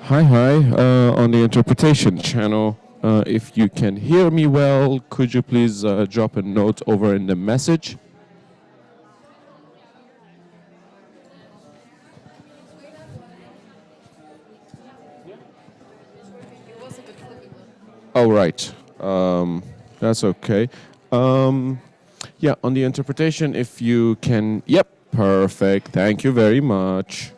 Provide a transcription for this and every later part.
Hi, on the interpretation channel. If you can hear me well, could you please drop a note over in the message? Oh, right. That's okay. Um, yeah, on the interpretation, if you can. Yep, perfect. Thank you very much.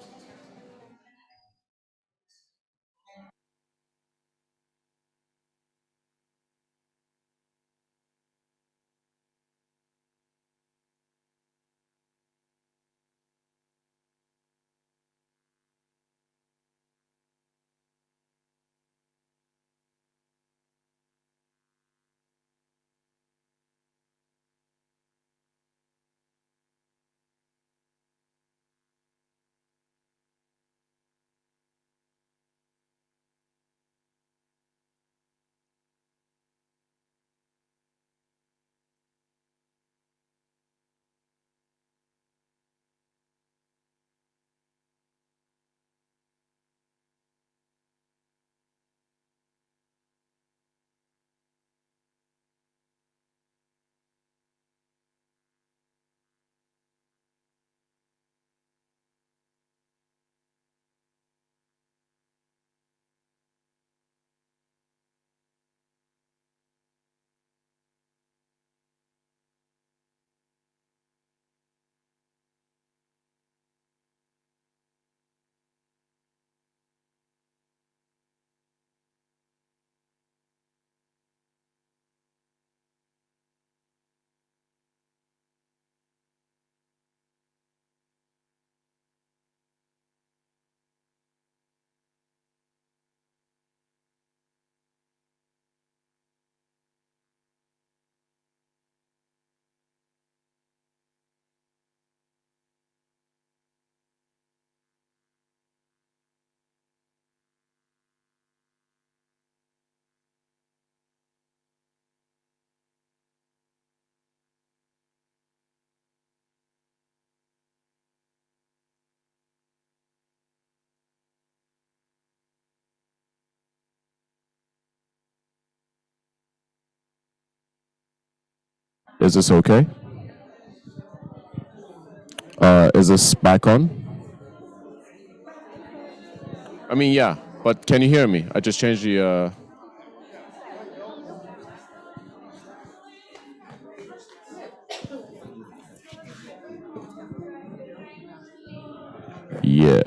Is this okay? Is this back on? I mean, yeah, but can you hear me? I just changed the. Yeah.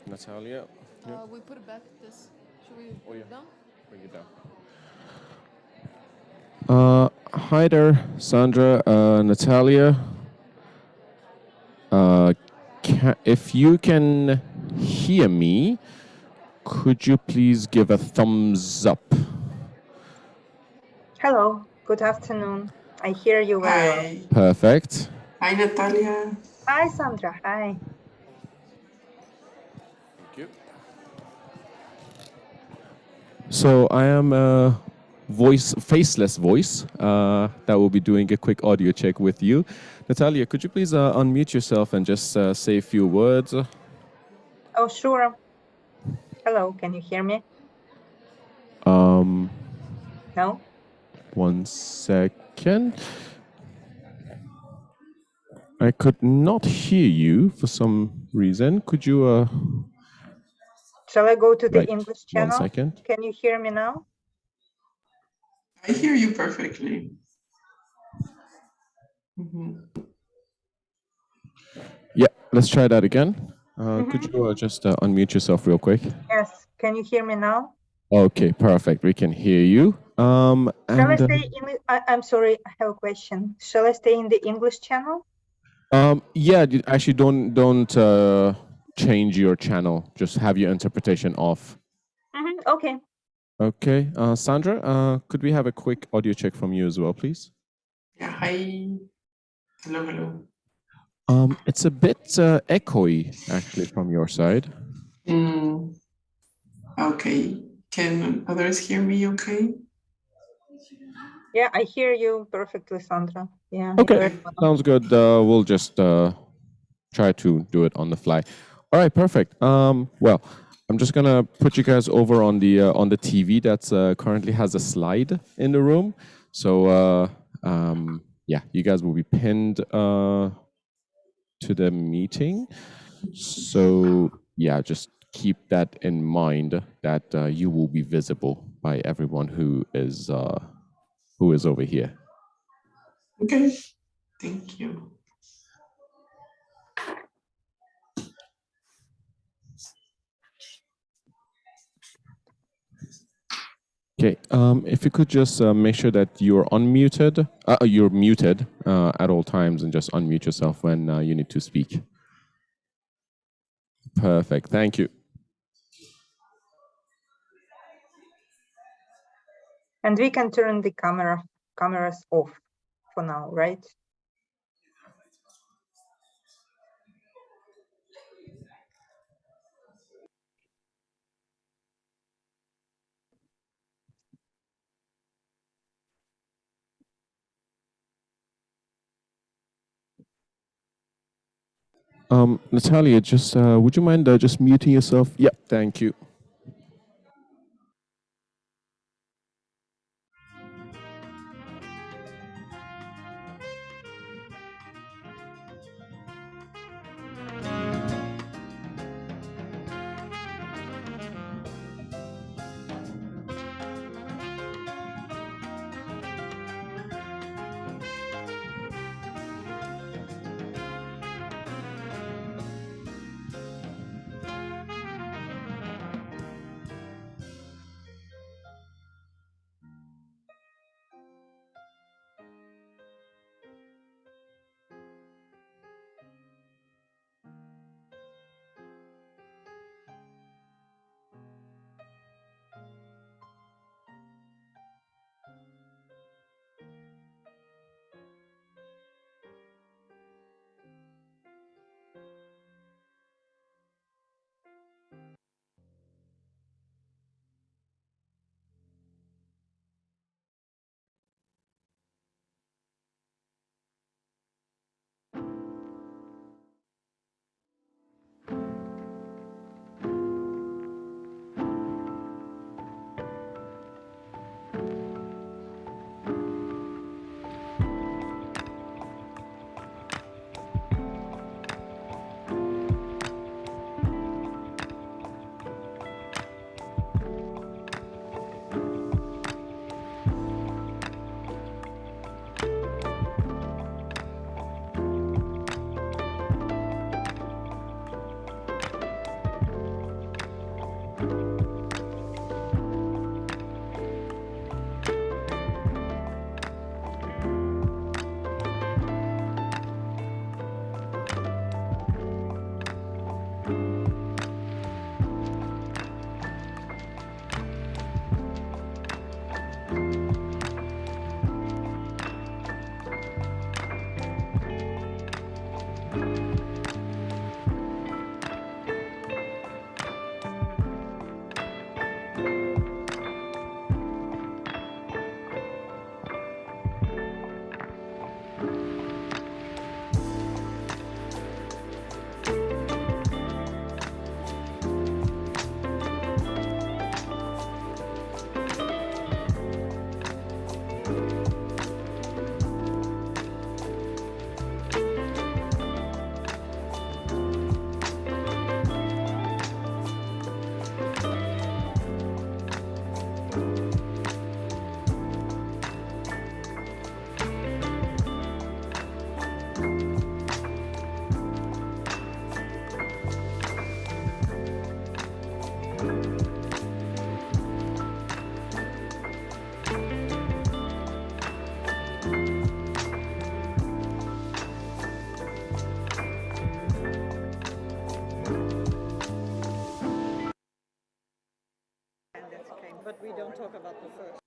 Natalia. Yeah. We put back this. Should we Oh, put yeah. it down? Bring it down. Hi there, Sandra, Natalia. Uh, if you can hear me, could you please give a thumbs up? Hello, good afternoon. I hear you very well. Hi. Perfect. Hi, Natalia. Hi, Sandra. Hi. Thank you. So I am a faceless voice that will be doing a quick audio check with you. Natalia, could you please unmute yourself and just say a few words? Oh, sure. Hello, can you hear me? Um, No? 1 second. I could not hear you for some reason. Could you Shall I go to the right, English 1 channel? second. Can you hear me now? I hear you perfectly. Mhm. Yeah, let's try that again. Could Mhm. you just unmute yourself real quick? Yes. Can you hear me now? Okay, perfect. We can hear you. Shall I stay in I'm sorry, I have a question. Shall I stay in the English channel? Yeah, actually, don't change your channel. Just have your interpretation off. Okay. Okay, Sandra, could we have a quick audio check from you as well, please? Yeah, hi. Hello, hello. It's a bit echoey actually from your side. Mm, okay. Can others hear me okay? Yeah, I hear you perfectly, Sandra. Yeah. Okay, very well. sounds good. We'll just try to do it on the fly. All right, perfect. Well, I'm just gonna put you guys over on the TV that's currently has a slide in the room. So yeah, you guys will be pinned to the meeting. So yeah, just keep that in mind that you will be visible by everyone who is over here. Okay. Thank you. Okay, if you could just make sure that you're muted at all times and just unmute yourself when you need to speak. Perfect, thank you. And we can turn the cameras off for now, right? Natalia, just would you mind just muting yourself? Yeah, thank you. But we don't talk about the first.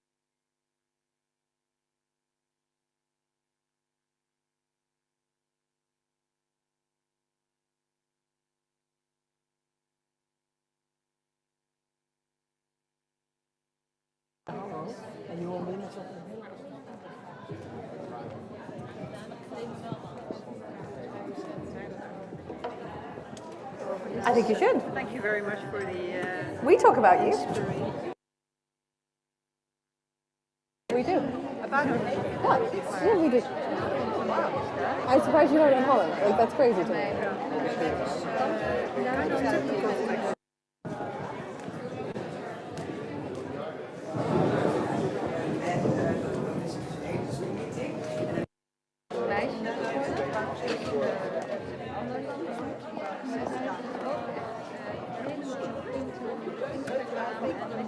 And you won't be I think you should. Thank you very much for the. We talk about you. We do. About her. What? Yeah, we do. I'm surprised you heard it in Holland. Like, that's crazy to me.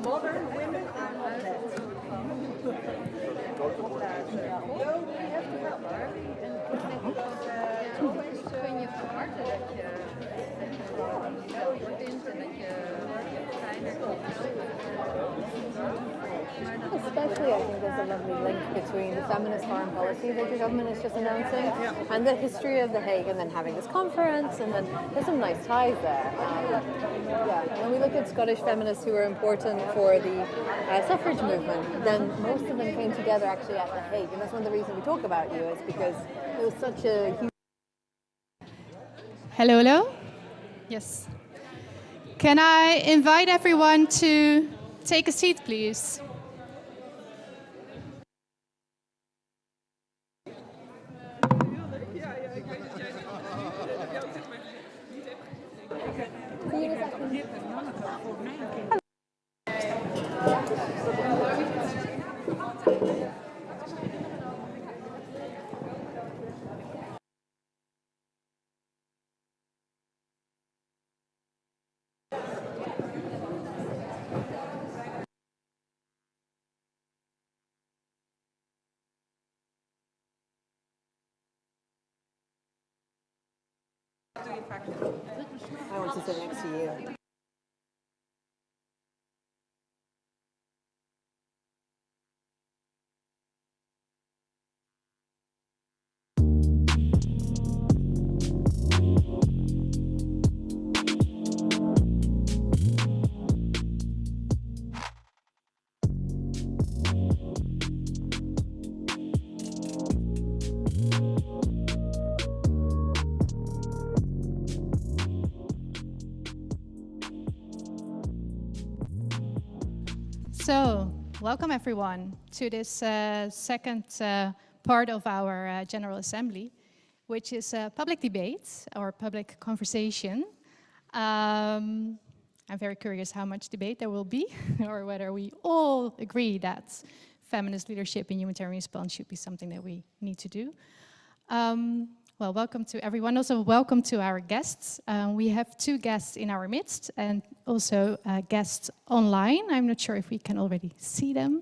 Modern women are not dead. Gun je van harte dat je dat vindt en dat je fijner Especially, I think there's a lovely link between the feminist foreign policy that your government is just announcing and the history of The Hague, and then having this conference, and then there's some nice ties there. When we look at Scottish feminists who are important for the suffrage movement, then most of them came together actually at The Hague, and that's one of the reasons we talk about you, is because it was such a huge... Hello, hello. Yes. Can I invite everyone to take a seat, please? I want to sit next to you. So, welcome everyone to this second part of our General Assembly, which is a public debate or public conversation. I'm very curious how much debate there will be, or whether we all agree that feminist leadership in humanitarian response should be something that we need to do. Well, welcome to everyone. Also, welcome to our guests. We have two guests in our midst and also guests online. I'm not sure if we can already see them.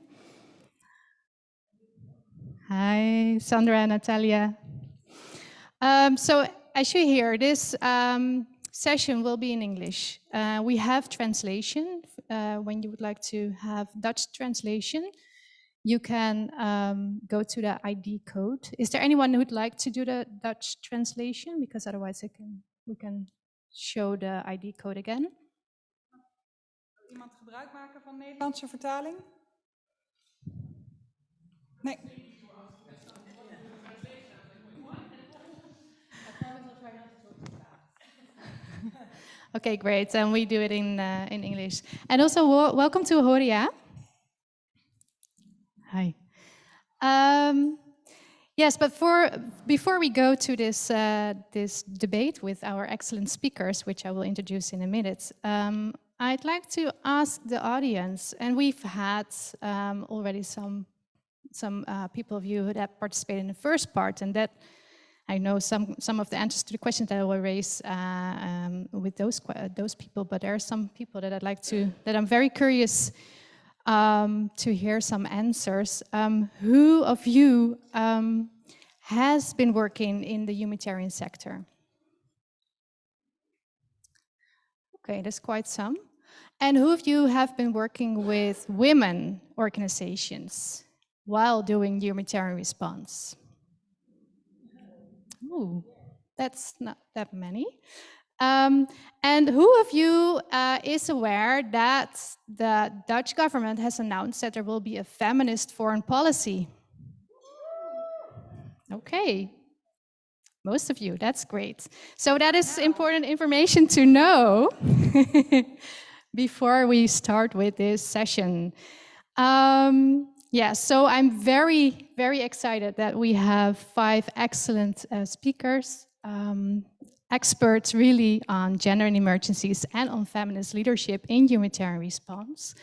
Hi, Sandra and Natalia. So, as you hear, this session will be in English. We have translation. When you would like to have Dutch translation, you can go to the ID code. Is there anyone who would like to do the Dutch translation? Because otherwise we can show the ID code again. Wil iemand gebruik maken van Nederlandse vertaling? Nee. Okay, great. And we do it in English. And also, welcome to Horia. Hi. Yes, but before we go to this this debate with our excellent speakers, which I will introduce in a minute, I'd like to ask the audience, and we've had already some people of you that participated in the first part, and I know some of the answers to the questions that I will raise with those people, but there are some people that that I'm very curious to hear some answers. Who of you has been working in the humanitarian sector? Okay, there's quite some. And who of you have been working with women organizations while doing humanitarian response? Ooh, that's not that many. And who of you is aware that the Dutch government has announced that there will be a feminist foreign policy? Okay, most of you, that's great. So that is important information to know before we start with this session. Yeah, so I'm very, very excited that we have 5 excellent speakers, experts really on gender and emergencies and on feminist leadership in humanitarian response.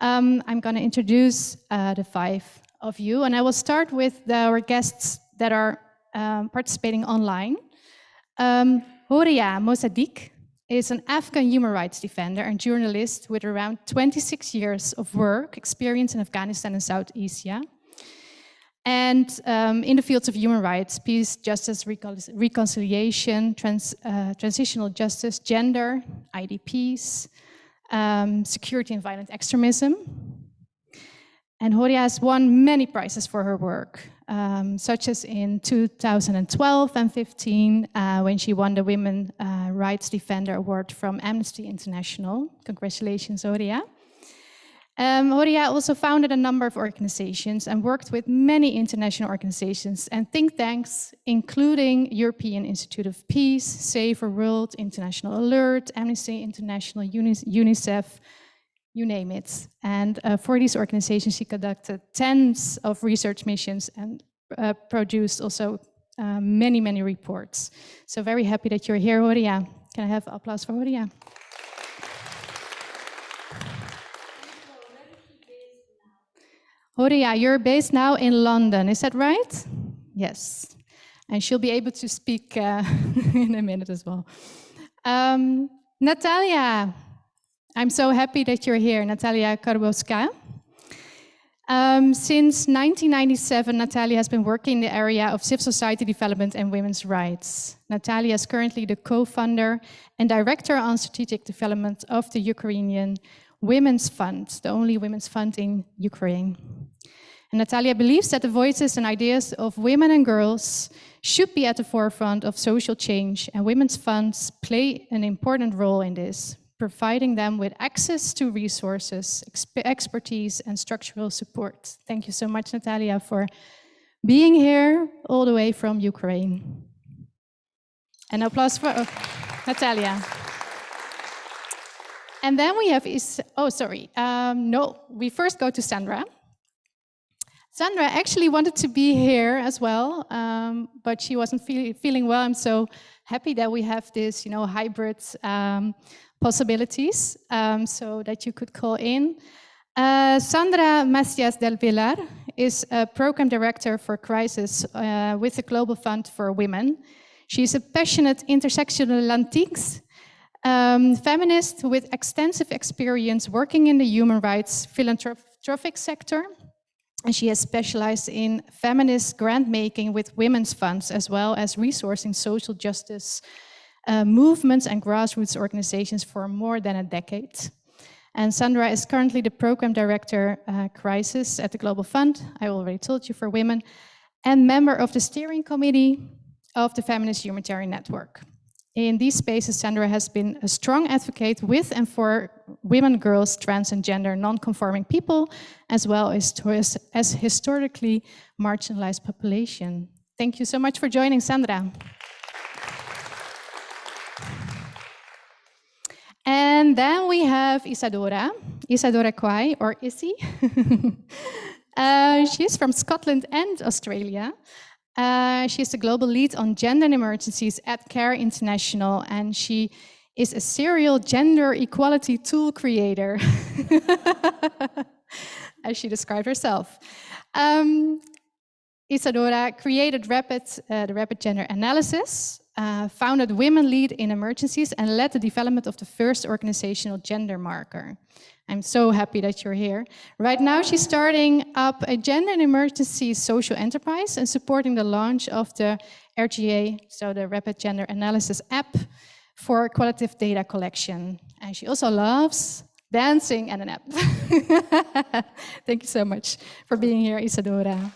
I'm going to introduce the 5 of you, and I will start with our guests that are participating online. Horia Mossadegh is an Afghan human rights defender and journalist with around 26 years of work experience in Afghanistan and South Asia. And in the fields of human rights, peace, justice, reconciliation, transitional justice, gender, IDPs, security and violent extremism. And Horia has won many prizes for her work, such as in 2012 and 15, when she won the Women Rights Defender Award from Amnesty International. Congratulations, Horia. Horia also founded a number of organizations and worked with many international organizations and think tanks, including European Institute of Peace, Save a World, International Alert, Amnesty International, UNICEF, you name it. And for these organizations, she conducted tens of research missions and produced also many, many reports. So very happy that you're here, Horia. Can I have applause for Horia? Horia, you're based now in London, is that right? Yes. And she'll be able to speak in a minute as well. Natalia, I'm so happy that you're here, Natalia Karbowska. Since 1997, Natalia has been working in the area of civil society development and women's rights. Natalia is currently the co-founder and director on strategic development of the Ukrainian Women's Fund, the only women's fund in Ukraine. And Natalia believes that the voices and ideas of women and girls should be at the forefront of social change, and women's funds play an important role in this, providing them with access to resources, expertise, and structural support. Thank you so much, Natalia, for being here all the way from Ukraine. An applause for Natalia. And then we have, we first go to Sandra. Sandra actually wanted to be here as well, but she wasn't feeling well. I'm so happy that we have this, hybrid possibilities, so that you could call in. Sandra Macias del Villar is a program director for Crisis with the Global Fund for Women. She's a passionate intersectional Latinx feminist with extensive experience working in the human rights philanthropic sector. And she has specialized in feminist grant making with women's funds, as well as resourcing social justice movements and grassroots organizations for more than a decade. And Sandra is currently the program director Crisis at the Global Fund, I already told you, for women, and member of the steering committee of the Feminist Humanitarian Network. In these spaces, Sandra has been a strong advocate with and for women, girls, trans and gender non-conforming people, as well as historically marginalized population. Thank you so much for joining, Sandra. And then we have Isadora Kwai, or Issy. She's from Scotland and Australia. She's the global lead on gender and emergencies at CARE International, and she is a serial gender equality tool creator, as she described herself. Isadora created the rapid gender analysis, founded Women Lead in Emergencies, and led the development of the first organizational gender marker. I'm so happy that you're here. Right now, she's starting up a gender and emergency social enterprise and supporting the launch of the RGA, so the Rapid Gender Analysis app for qualitative data collection. And she also loves dancing and an app. Thank you so much for being here, Isadora.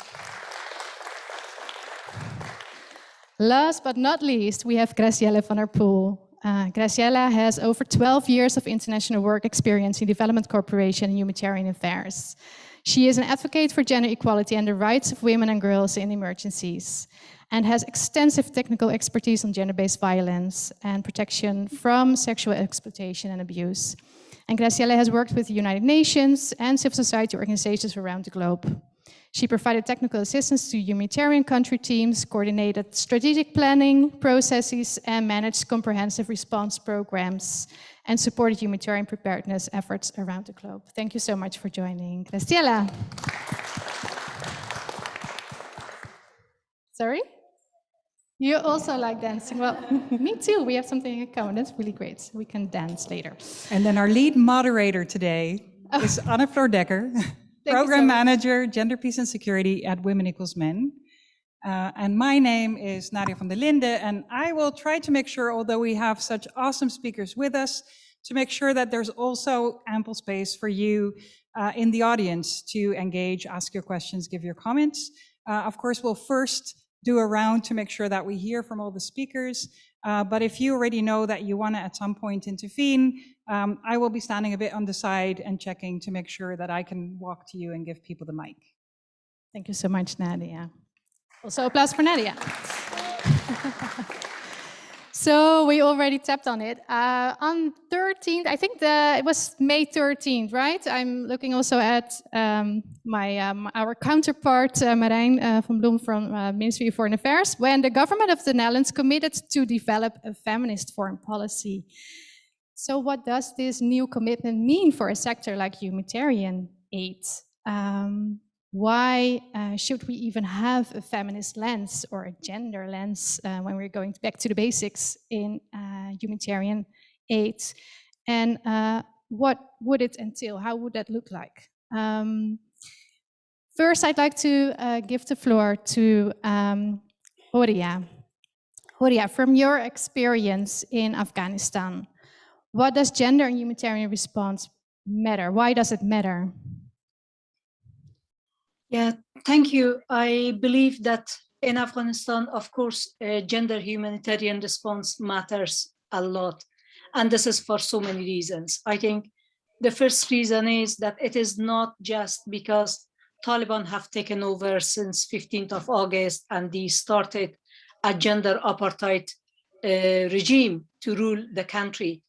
Last but not least, we have Graciela van der Poel. Graciela has over 12 years of international work experience in development cooperation and humanitarian affairs. She is an advocate for gender equality and the rights of women and girls in emergencies, and has extensive technical expertise on gender-based violence and protection from sexual exploitation and abuse. And Graciela has worked with the United Nations and civil society organizations around the globe. She provided technical assistance to humanitarian country teams, coordinated strategic planning processes, and managed comprehensive response programs, and supported humanitarian preparedness efforts around the globe. Thank you so much for joining. Graciela. Sorry? You also like dancing. Well, me too. We have something in common. That's really great. We can dance later. And then our lead moderator today is Anne Floor Dekker, Program Manager, Gender, Peace and Security at Women Equals Men. And my name is Nadia van der Linde, and I will try to make sure, although we have such awesome speakers with us, to make sure that there's also ample space for you in the audience to engage, ask your questions, give your comments. Of course, we'll first do a round to make sure that we hear from all the speakers. But if you already know that you want to at some point intervene, I will be standing a bit on the side and checking to make sure that I can walk to you and give people the mic. Thank you so much, Nadia. Also, applause for Nadia. So we already tapped on it. On 13th, I think it was May 13th, right? I'm looking also at our counterpart, Marijn van Bloem from Ministry of Foreign Affairs, when the government of the Netherlands committed to develop a feminist foreign policy. So what does this new commitment mean for a sector like humanitarian aid? Why should we even have a feminist lens or a gender lens when we're going back to the basics in humanitarian aid? And what would it entail? How would that look like? First, I'd like to give the floor to Horia. Horia, from your experience in Afghanistan, what does gender and humanitarian response matter? Why does it matter? Yeah, thank you. I believe that in Afghanistan, of course, gender humanitarian response matters a lot. And this is for so many reasons. I think the first reason is that it is not just because Taliban have taken over since 15th of August and they started a gender apartheid regime to rule the country.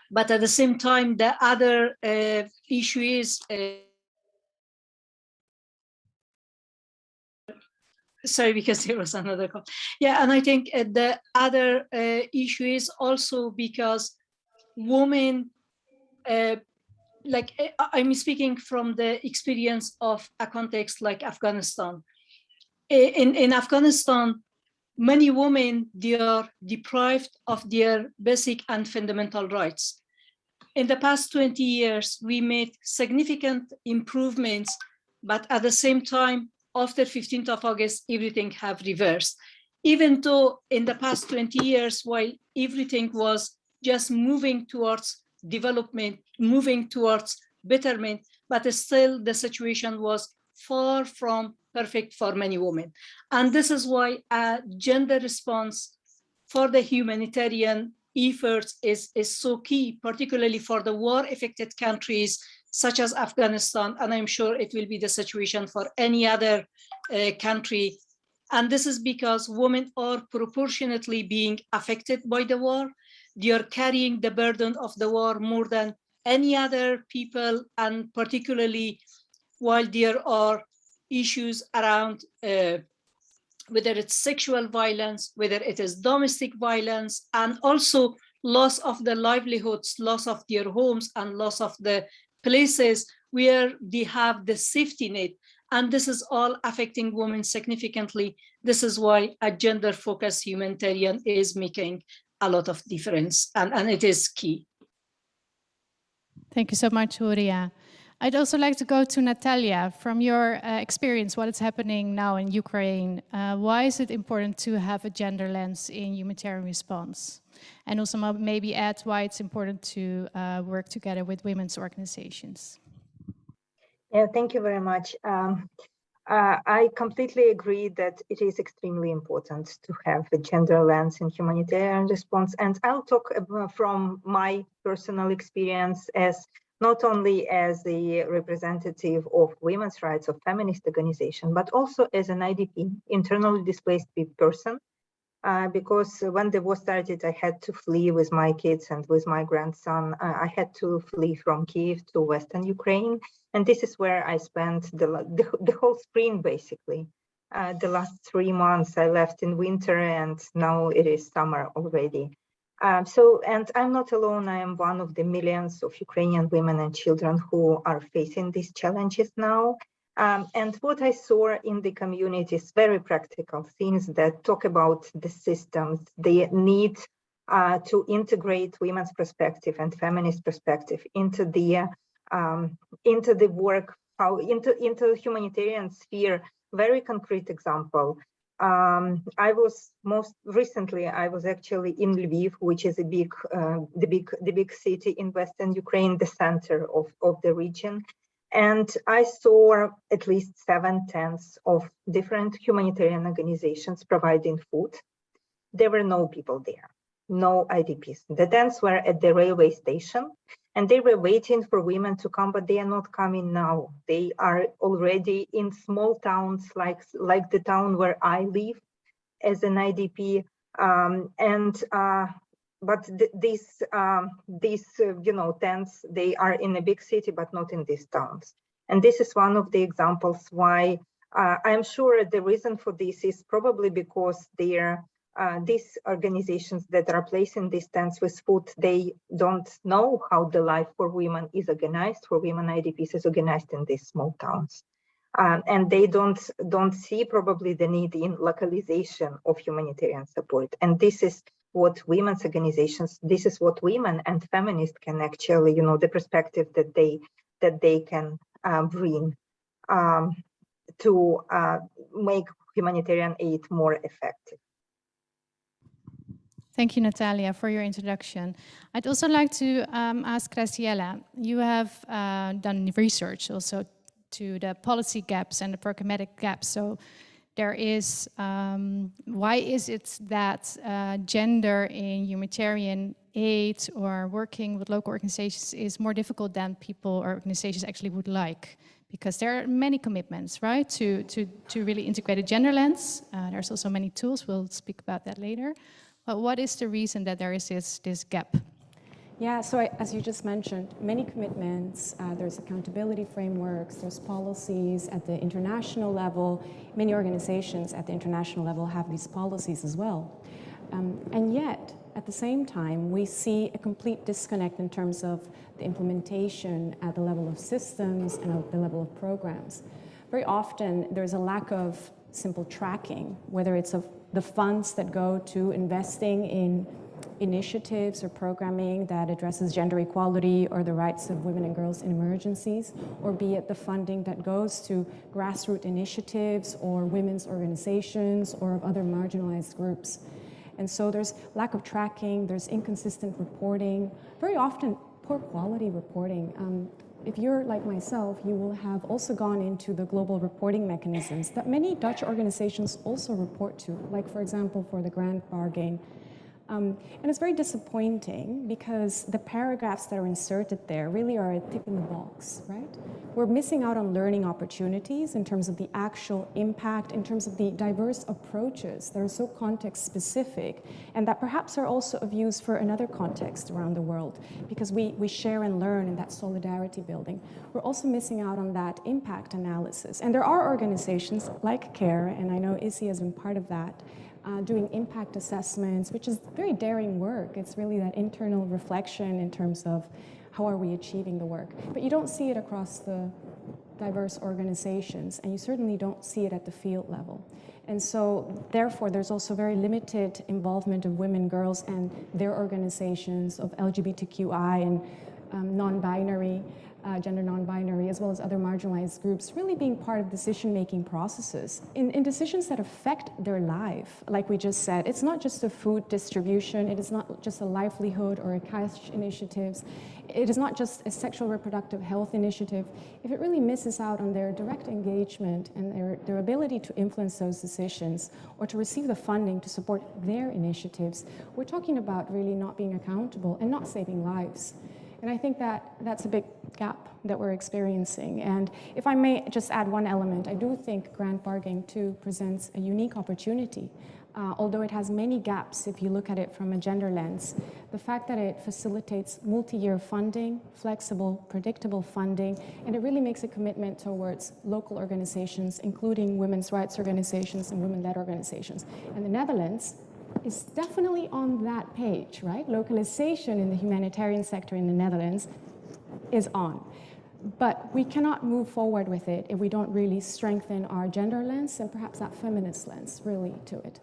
But at the same time, the other issue is sorry, because there was another call. Yeah, and I think the other issue is also because women, like I'm speaking from the experience of a context like Afghanistan. In Afghanistan, many women, they are deprived of their basic and fundamental rights. In the past 20 years, we made significant improvements, but at the same time, after 15th of August, everything have reversed. Even though in the past 20 years, while everything was just moving towards development, moving towards betterment, but still the situation was far from perfect for many women. And this is why a gender response for the humanitarian efforts is so key, particularly for the war-affected countries such as Afghanistan, and I'm sure it will be the situation for any other country. And this is because women are proportionately being affected by the war. They are carrying the burden of the war more than any other people, and particularly while there are issues around whether it's sexual violence, whether it is domestic violence, and also loss of their livelihoods, loss of their homes, and loss of the places where they have the safety net. And this is all affecting women significantly. This is why a gender-focused humanitarian is making a lot of difference, and it is key. Thank you so much, Huria. I'd also like to go to Natalia. From your experience, what is happening now in Ukraine, why is it important to have a gender lens in humanitarian response? And also maybe add why it's important to work together with women's organizations. Yeah, thank you very much. I completely agree that it is extremely important to have a gender lens in humanitarian response. And I'll talk from my personal experience as not only as the representative of women's rights of feminist organization, but also as an IDP, internally displaced person. Because when the war started, I had to flee with my kids and with my grandson. I had to flee from Kiev to Western Ukraine. And this is where I spent the whole spring, basically. The last 3 months I left in winter, and now it is summer already. And I'm not alone. I am one of the millions of Ukrainian women and children who are facing these challenges now. And what I saw in the community is very practical things that talk about the systems, the need to integrate women's perspective and feminist perspective into the work, into humanitarian sphere. Very concrete example. I was most recently. I was actually in Lviv, which is the big city in Western Ukraine, the center of the region. And I saw at least 7 tents of different humanitarian organizations providing food. There were no people there, no IDPs. The tents were at the railway station, and they were waiting for women to come, but they are not coming now. They are already in small towns like the town where I live as an IDP. But these tents, they are in a big city, but not in these towns. And this is one of the examples why I'm sure the reason for this is probably because these organizations that are placing these tents with food, they don't know how the life for women is organized, for women IDPs is organized in these small towns. And they don't see probably the need in localization of humanitarian support. And this is what women's organizations, this is what women and feminists can actually, the perspective that they can bring to make humanitarian aid more effective. Thank you, Natalia, for your introduction. I'd also like to ask Graciela, you have done research also to the policy gaps and the programmatic gaps. So there is, why is it that gender in humanitarian aid or working with local organizations is more difficult than people or organizations actually would like? Because there are many commitments, right, to really integrate a gender lens. There's also many tools, we'll speak about that later. But what is the reason that there is this gap? Yeah, so as you just mentioned, many commitments, there's accountability frameworks, there's policies at the international level. Many organizations at the international level have these policies as well. And yet, at the same time, we see a complete disconnect in terms of the implementation at the level of systems and at the level of programs. Very often, there's a lack of simple tracking, whether it's of the funds that go to investing in initiatives or programming that addresses gender equality or the rights of women and girls in emergencies, or be it the funding that goes to grassroots initiatives or women's organizations or of other marginalized groups. And so there's lack of tracking, there's inconsistent reporting, very often poor quality reporting. If you're like myself, you will have also gone into the global reporting mechanisms that many Dutch organizations also report to, like for example, for the Grand Bargain. And it's very disappointing because the paragraphs that are inserted there really are a tick in the box, right? We're missing out on learning opportunities in terms of the actual impact, in terms of the diverse approaches that are so context specific and that perhaps are also of use for another context around the world because we share and learn in that solidarity building. We're also missing out on that impact analysis. And there are organizations like CARE, and I know Izzy has been part of that, doing impact assessments, which is very daring work. It's really that internal reflection in terms of how are we achieving the work. But you don't see it across the diverse organizations, and you certainly don't see it at the field level. And so, therefore, there's also very limited involvement of women, girls, and their organizations, of LGBTQI and non-binary, gender non-binary, as well as other marginalized groups, really being part of decision-making processes in decisions that affect their life. Like we just said, it's not just a food distribution, it is not just a livelihood or a cash initiatives, it is not just a sexual reproductive health initiative. If it really misses out on their direct engagement and their ability to influence those decisions or to receive the funding to support their initiatives, we're talking about really not being accountable and not saving lives. And I think that that's a big gap that we're experiencing. And if I may just add one element, I do think grant bargaining too presents a unique opportunity. Although it has many gaps if you look at it from a gender lens, the fact that it facilitates multi-year funding, flexible, predictable funding, and it really makes a commitment towards local organizations, including women's rights organizations and women-led organizations. And the Netherlands is definitely on that page, right? Localization in the humanitarian sector in the Netherlands is on. But we cannot move forward with it if we don't really strengthen our gender lens and perhaps that feminist lens really to it.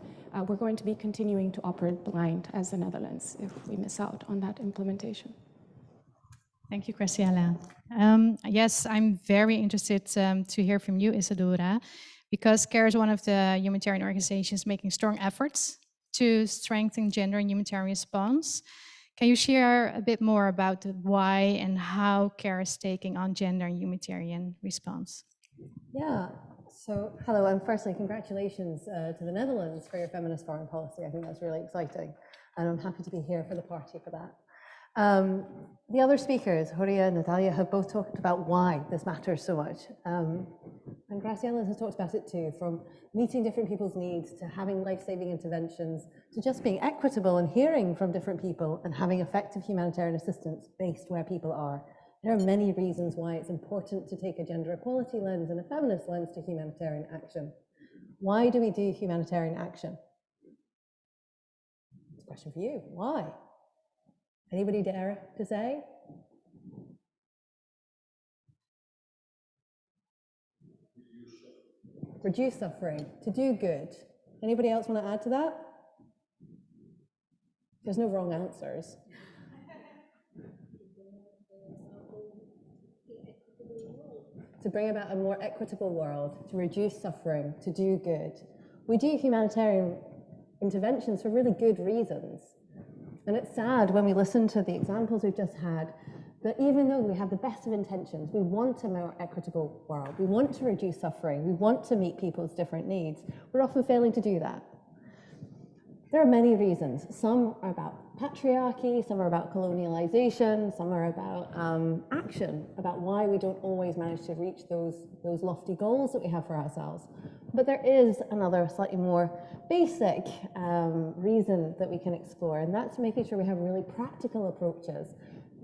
We're going to be continuing to operate blind as the Netherlands if we miss out on that implementation. Thank you, Graciela. Yes, I'm very interested to hear from you, Isadora, because CARE is one of the humanitarian organizations making strong efforts to strengthen gender and humanitarian response. Can you share a bit more about why and how CARE is taking on gender and humanitarian response? Yeah, so hello, and firstly, congratulations to the Netherlands for your feminist foreign policy. I think that's really exciting, and I'm happy to be here for the party for that. The other speakers, Horia and Natalia, have both talked about why this matters so much. And Graciela has talked about it too, from meeting different people's needs to having life-saving interventions to just being equitable and hearing from different people and having effective humanitarian assistance based where people are. There are many reasons why it's important to take a gender equality lens and a feminist lens to humanitarian action. Why do we do humanitarian action? It's a question for you. Why? Anybody dare to say? Reduce suffering, to do good. Anybody else want to add to that? There's no wrong answers. To bring about a more equitable world, to reduce suffering, to do good. We do humanitarian interventions for really good reasons. And it's sad when we listen to the examples we've just had that even though we have the best of intentions, we want a more equitable world, we want to reduce suffering, we want to meet people's different needs, we're often failing to do that. There are many reasons. Some are about patriarchy, some are about colonialization, some are about action, about why we don't always manage to reach those lofty goals that we have for ourselves. But there is another slightly more basic reason that we can explore, and that's making sure we have really practical approaches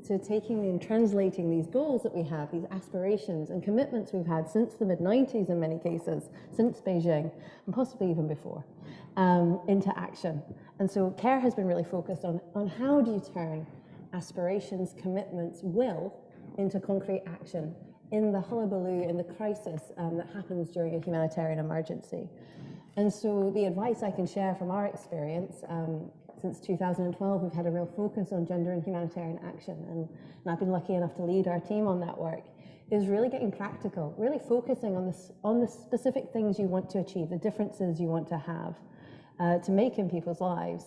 to taking and translating these goals that we have, these aspirations and commitments we've had since the mid-90s in many cases, since Beijing, and possibly even before, into action. And so CARE has been really focused on how do you turn aspirations, commitments, will into concrete action in the hullabaloo, in the crisis that happens during a humanitarian emergency. And so the advice I can share from our experience, since 2012, we've had a real focus on gender and humanitarian action, and I've been lucky enough to lead our team on that work, is really getting practical, really focusing on the specific things you want to achieve, the differences you want to have to make in people's lives.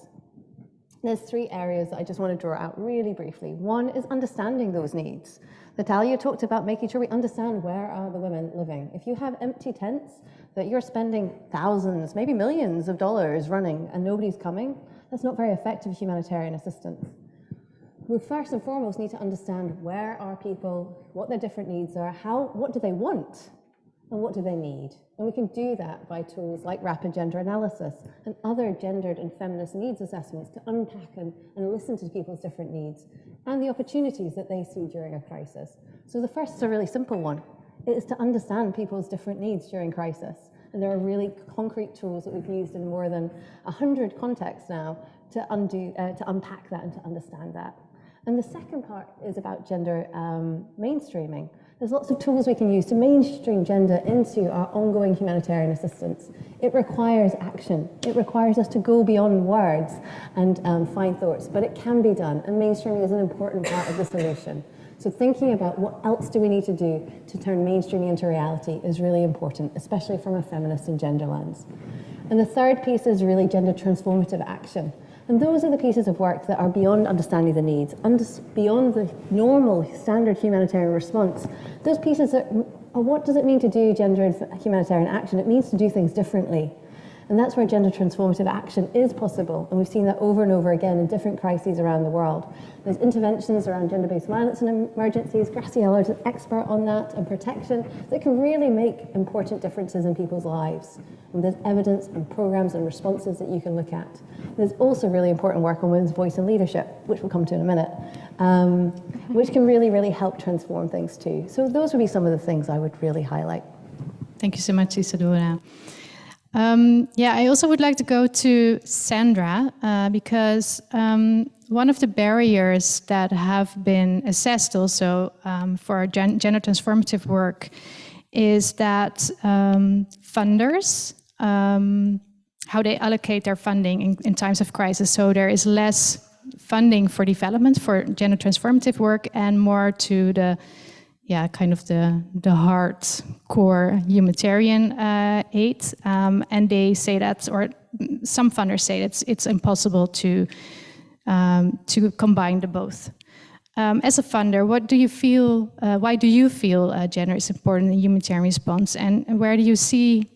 There's three areas that I just want to draw out really briefly. One is understanding those needs. Natalia talked about making sure we understand where are the women living. If you have empty tents that you're spending thousands, maybe millions of dollars running and nobody's coming, that's not very effective humanitarian assistance. We first and foremost need to understand where are people, what their different needs are, what do they want, and what do they need. And we can do that by tools like rapid gender analysis and other gendered and feminist needs assessments to unpack and listen to people's different needs and the opportunities that they see during a crisis. So the first is a really simple one. It is to understand people's different needs during crisis. And there are really concrete tools that we've used in more than 100 contexts now to unpack that and to understand that. And the second part is about gender mainstreaming. There's lots of tools we can use to mainstream gender into our ongoing humanitarian assistance. It requires action. It requires us to go beyond words and find thoughts, but it can be done, and mainstreaming is an important part of the solution. So thinking about what else do we need to do to turn mainstreaming into reality is really important, especially from a feminist and gender lens. And the third piece is really gender transformative action. And those are the pieces of work that are beyond understanding the needs, beyond the normal standard humanitarian response. Those pieces are what does it mean to do gender and humanitarian action? It means to do things differently. And that's where gender transformative action is possible. And we've seen that over and over again in different crises around the world. There's interventions around gender-based violence and emergencies. Graciela is an expert on that, and protection, that can really make important differences in people's lives. And there's evidence and programs and responses that you can look at. There's also really important work on women's voice and leadership, which we'll come to in a minute, which can really, really help transform things too. So those would be some of the things I would really highlight. Thank you so much, Isadora. I also would like to go to Sandra because one of the barriers that have been assessed also for gender transformative work is that funders, how they allocate their funding in times of crisis. So there is less funding for development for gender transformative work and more to the kind of the hardcore humanitarian aid, and they say that, or some funders say it's impossible to combine the both. As a funder, what do you feel? Why do you feel gender is important in humanitarian response, and where do you see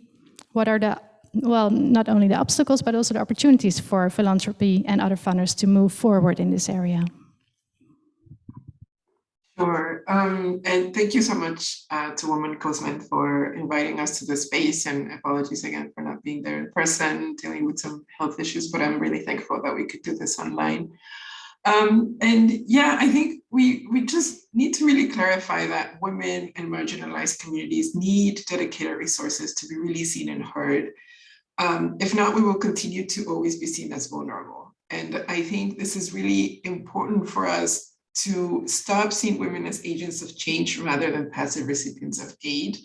what are the not only the obstacles but also the opportunities for philanthropy and other funders to move forward in this area? Sure. And thank you so much to Women Cosmen for inviting us to this space, and apologies again for not being there in person, dealing with some health issues, but I'm really thankful that we could do this online. I think we just need to really clarify that women and marginalized communities need dedicated resources to be really seen and heard. If not, we will continue to always be seen as vulnerable. And I think this is really important for us to stop seeing women as agents of change rather than passive recipients of aid,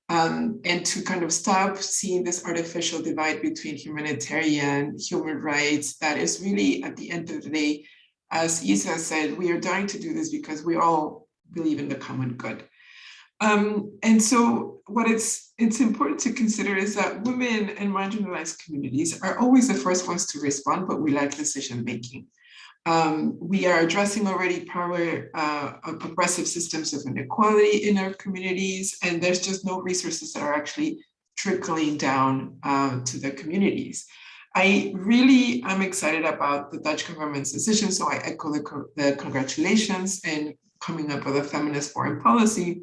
and to kind of stop seeing this artificial divide between humanitarian, human rights, that is really, at the end of the day, as Isa said, we are dying to do this because we all believe in the common good. And so what it's important to consider is that women and marginalized communities are always the first ones to respond, but we lack decision making. We are addressing already power of oppressive systems of inequality in our communities, and there's just no resources that are actually trickling down to the communities. I really am excited about the Dutch government's decision, so I echo the congratulations in coming up with a feminist foreign policy.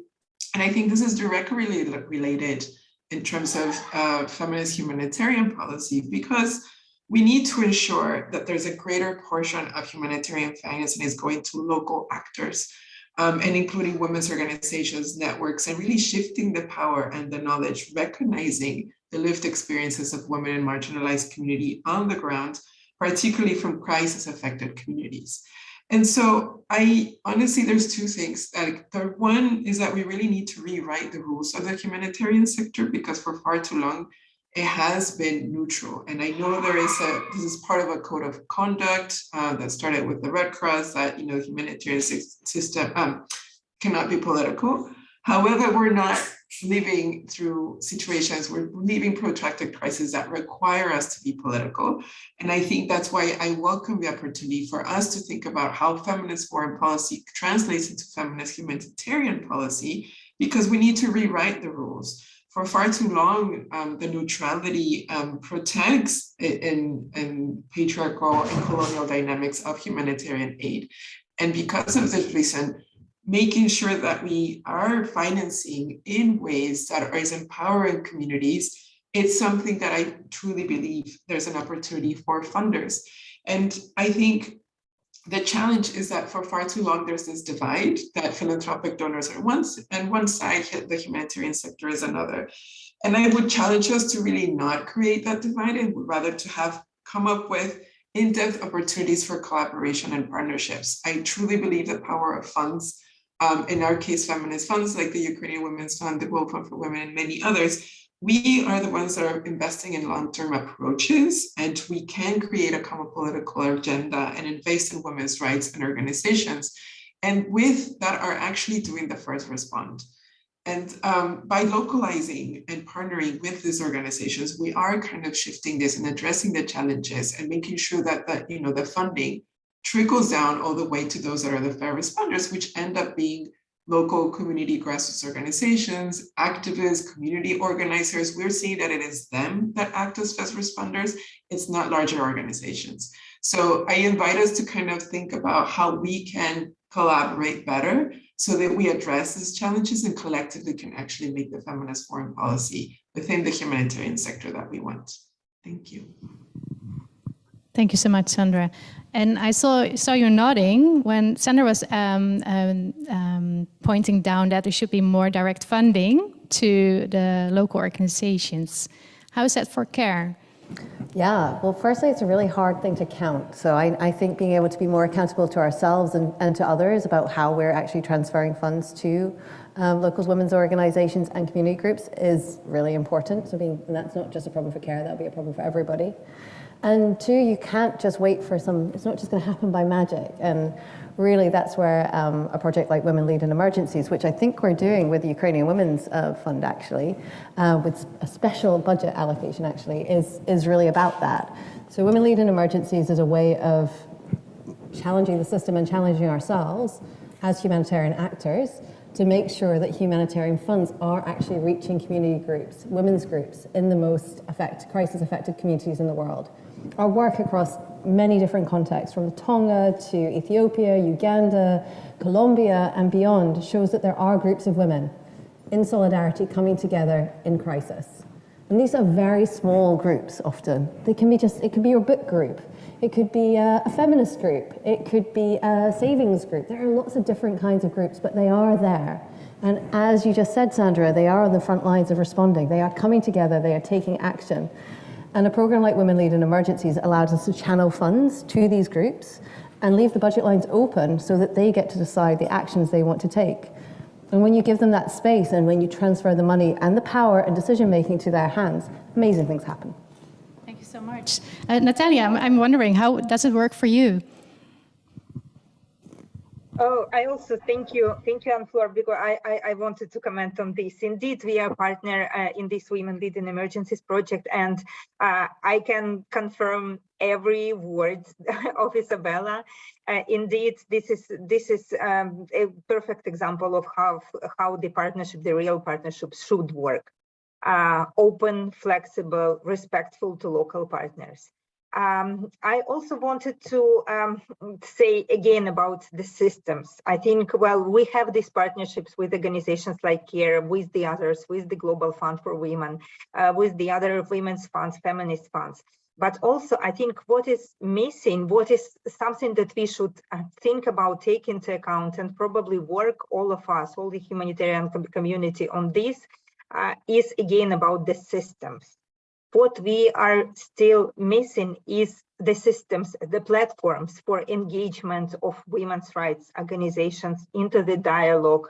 And I think this is directly related in terms of feminist humanitarian policy, because we need to ensure that there's a greater portion of humanitarian financing is going to local actors, and including women's organizations, networks, and really shifting the power and the knowledge, recognizing the lived experiences of women in marginalized community on the ground, particularly from crisis-affected communities. And so there's two things. The one is that we really need to rewrite the rules of the humanitarian sector, because for far too long, it has been neutral. And I know this is part of a code of conduct that started with the Red Cross, that, humanitarian system cannot be political. However, we're not living through situations, we're living protracted crises that require us to be political. And I think that's why I welcome the opportunity for us to think about how feminist foreign policy translates into feminist humanitarian policy, because we need to rewrite the rules. For far too long, the neutrality protects in patriarchal and colonial dynamics of humanitarian aid. And because of this reason, making sure that we are financing in ways that are empowering communities, it's something that I truly believe there's an opportunity for funders. And I think the challenge is that for far too long, there's this divide that philanthropic donors are one side, the humanitarian sector is another. And I would challenge us to really not create that divide, and rather to have come up with in-depth opportunities for collaboration and partnerships. I truly believe the power of funds in our case, feminist funds like the Ukrainian Women's Fund, the Global Fund for Women, and many others, we are the ones that are investing in long-term approaches, and we can create a common political agenda and invest in women's rights and organizations. And with that are actually doing the first respond. And by localizing and partnering with these organizations, we are kind of shifting this and addressing the challenges and making sure that the funding trickles down all the way to those that are the first responders, which end up being local community grassroots organizations, activists, community organizers. We're seeing that it is them that act as first responders. It's not larger organizations. So I invite us to kind of think about how we can collaborate better so that we address these challenges and collectively can actually make the feminist foreign policy within the humanitarian sector that we want. Thank you. Thank you so much, Sandra. And I saw you nodding when Sandra was pointing down that there should be more direct funding to the local organizations. How is that for CARE? Yeah, well, firstly, it's a really hard thing to count. So I think being able to be more accountable to ourselves and to others about how we're actually transferring funds to local women's organizations and community groups is really important. So and that's not just a problem for CARE, that'll be a problem for everybody. And two, you can't just wait for it's not just going to happen by magic. And really, that's where a project like Women Lead in Emergencies, which I think we're doing with the Ukrainian Women's Fund actually, with a special budget allocation actually, is really about that. So Women Lead in Emergencies is a way of challenging the system and challenging ourselves as humanitarian actors to make sure that humanitarian funds are actually reaching community groups, women's groups, in the most crisis-affected communities in the world. Our work across many different contexts, from Tonga to Ethiopia, Uganda, Colombia, and beyond, shows that there are groups of women in solidarity coming together in crisis. And these are very small groups often. It could be your book group. It could be a feminist group. It could be a savings group. There are lots of different kinds of groups, but they are there. And as you just said, Sandra, they are on the front lines of responding. They are coming together. They are taking action. And a program like Women Lead in Emergencies allows us to channel funds to these groups and leave the budget lines open so that they get to decide the actions they want to take. And when you give them that space and when you transfer the money and the power and decision-making to their hands, amazing things happen. Thank you so much. Natalia, I'm wondering, how does it work for you? Oh, I also thank you, Anne-Fleur, because I wanted to comment on this. Indeed, we are a partner in this Women Lead in Emergencies project, and I can confirm every word of Isabella. Indeed, this is a perfect example of how the real partnership should work. Open, flexible, respectful to local partners. I also wanted to say again about the systems. I think, well, we have these partnerships with organizations like CARE, with the others, with the Global Fund for Women, with the other women's funds, feminist funds. But also, I think what is missing, what is something that we should think about, take into account, and probably work, all of us, all the humanitarian community on this, is again about the systems. What we are still missing is the systems, the platforms for engagement of women's rights organizations into the dialogue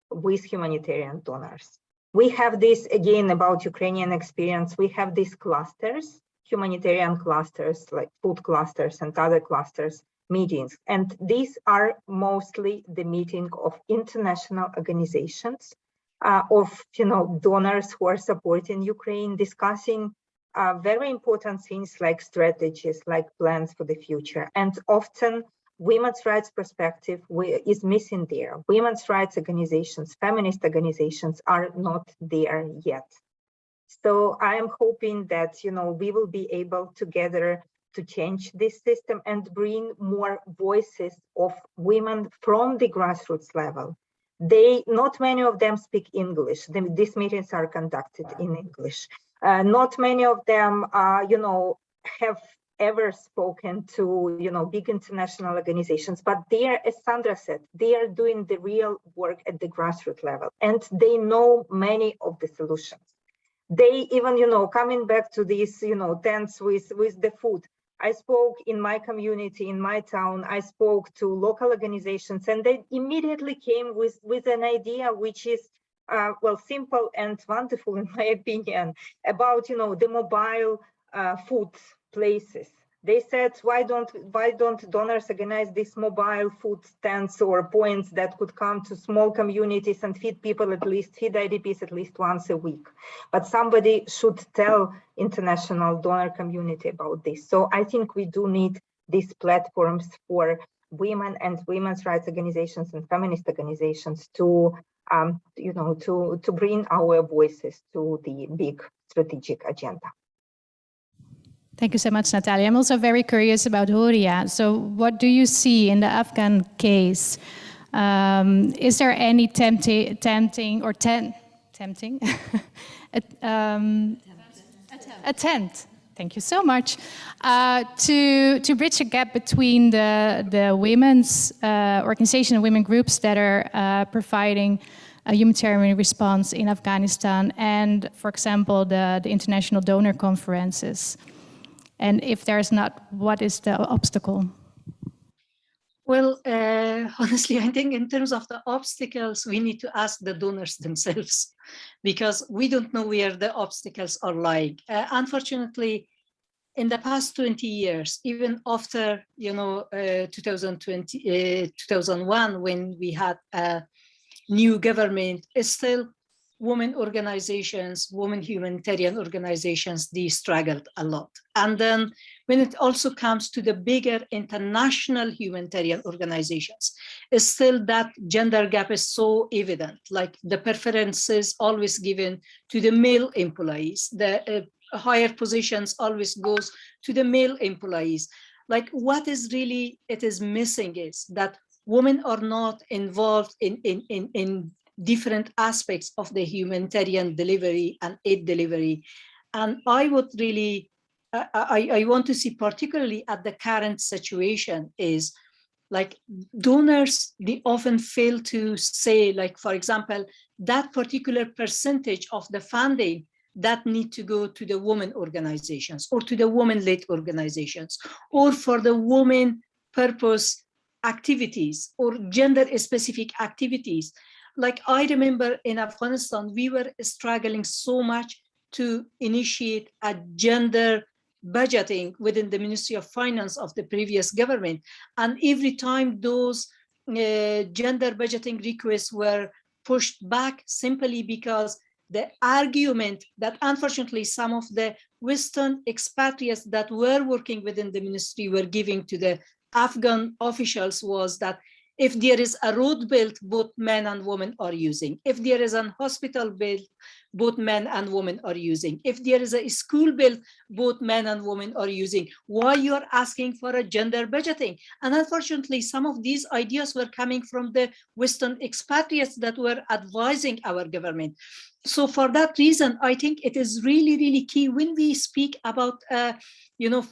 with humanitarian donors. We have this again about Ukrainian experience. We have these clusters, humanitarian clusters like food clusters and other clusters meetings. And these are mostly the meeting of international organizations, of donors who are supporting Ukraine, discussing very important things like strategies, like plans for the future. And often women's rights perspective is missing there. Women's rights organizations, feminist organizations are not there yet. So I am hoping that we will be able together to change this system and bring more voices of women from the grassroots level. Not many of them speak English. These meetings are conducted in English. Not many of them, have ever spoken to, big international organizations, but they are, as Sandra said, they are doing the real work at the grassroots level, and they know many of the solutions. They even, coming back to these, tents with the food, I spoke in my community, in my town, I spoke to local organizations, and they immediately came with an idea which is, well, simple and wonderful in my opinion, about, the mobile food places. They said, why don't donors organize these mobile food stands or points that could come to small communities and feed people, feed IDPs at least once a week? But somebody should tell international donor community about this. So I think we do need these platforms for women and women's rights organizations and feminist organizations to, to bring our voices to the big strategic agenda. Thank you so much, Natalia. I'm also very curious about Horia. So what do you see in the Afghan case? Is there any tempting attempt, thank you so much, to bridge a gap between the women's organization and women groups that are providing a humanitarian response in Afghanistan and, for example, the international donor conferences? And if there's not, what is the obstacle? Well, honestly, I think in terms of the obstacles, we need to ask the donors themselves, because we don't know where the obstacles are lying. Unfortunately, in the past 20 years, even after 2001, when we had a new government, still women organizations, women humanitarian organizations, they struggled a lot. And then when it also comes to the bigger international humanitarian organizations, still that gender gap is so evident, like the preferences always given to the male employees, the higher positions always goes to the male employees. Like what is really, it is missing is that women are not involved in different aspects of the humanitarian delivery and aid delivery. And I would really, I want to see particularly at the current situation is like donors, they often fail to say, like, for example, that particular percentage of the funding that need to go to the women organizations or to the women-led organizations or for the women purpose activities or gender-specific activities. Like I remember in Afghanistan, we were struggling so much to initiate a gender budgeting within the Ministry of Finance of the previous government. And every time those gender budgeting requests were pushed back simply because the argument that unfortunately some of the Western expatriates that were working within the ministry were giving to the Afghan officials was that if there is a road built, both men and women are using. If there is an hospital built, both men and women are using. If there is a school built, both men and women are using. Why you are asking for a gender budgeting? And unfortunately, some of these ideas were coming from the Western expatriates that were advising our government. So for that reason, I think it is really, really key when we speak about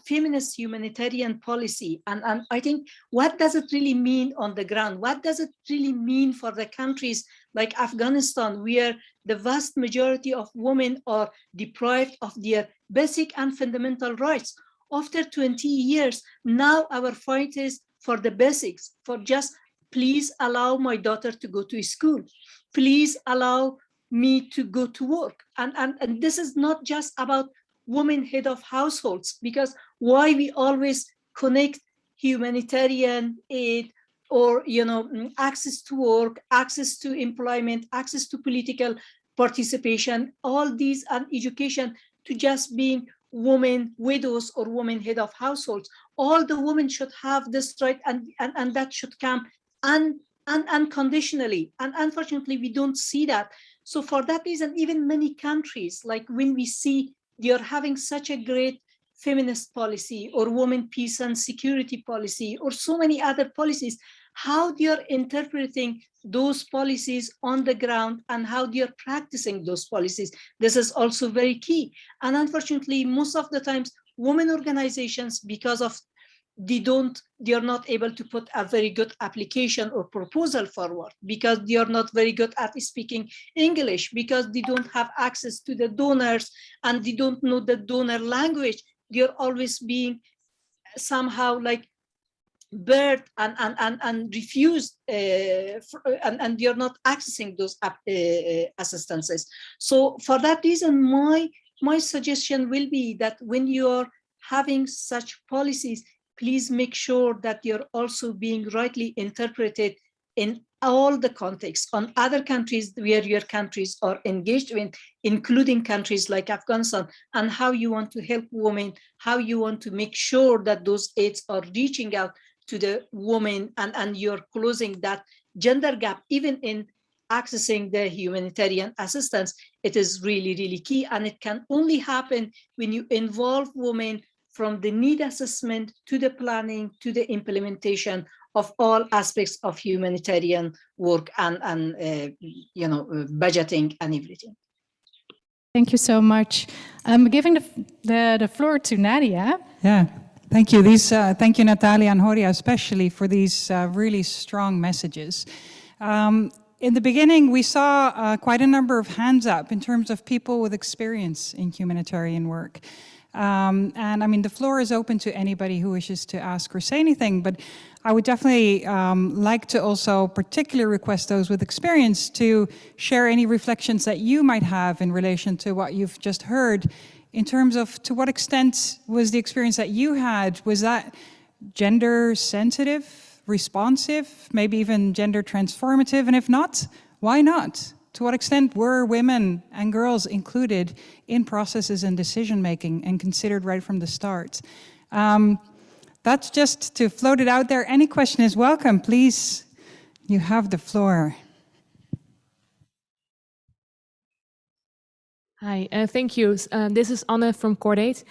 feminist humanitarian policy. And I think, what does it really mean on the ground? What does it really mean for the countries like Afghanistan, where the vast majority of women are deprived of their basic and fundamental rights? After 20 years, now our fight is for the basics, for just, please allow my daughter to go to school. Please allow me to go to work. And this is not just about women head of households, because why we always connect humanitarian aid or access to work, access to employment, access to political participation, all these, and education, to just being women widows or women head of households. All the women should have this right, and that should come unconditionally. And unfortunately, we don't see that. So for that reason, even many countries, like when we see they are having such a great feminist policy or women peace and security policy or so many other policies, how they are interpreting those policies on the ground and how they are practicing those policies, this is also very key. And unfortunately, most of the times, women organizations, because of they are not able to put a very good application or proposal forward, because they are not very good at speaking English, because they don't have access to the donors and they don't know the donor language. They are always being somehow like barred and refused, and you're not accessing those assistances. So for that reason, my suggestion will be that when you're having such policies, please make sure that you're also being rightly interpreted in all the contexts on other countries where your countries are engaged in, including countries like Afghanistan, and how you want to help women, how you want to make sure that those aids are reaching out to the women, and you're closing that gender gap, even in accessing the humanitarian assistance. It is really, really key. And it can only happen when you involve women from the need assessment to the planning to the implementation of all aspects of humanitarian work and budgeting and everything. Thank you so much. I'm giving the floor to Nadia. Yeah. Thank you. Thank you, Natalia and Horia, especially for these really strong messages. In the beginning, we saw quite a number of hands up in terms of people with experience in humanitarian work. And I mean, the floor is open to anybody who wishes to ask or say anything, but I would definitely like to also particularly request those with experience to share any reflections that you might have in relation to what you've just heard, in terms of to what extent was the experience that you had, was that gender sensitive, responsive, maybe even gender transformative, and if not, why not? To what extent were women and girls included in processes and decision making and considered right from the start? That's just to float it out there. Any question is welcome. Please, you have the floor. Hi, thank you. This is Anne from Cordate.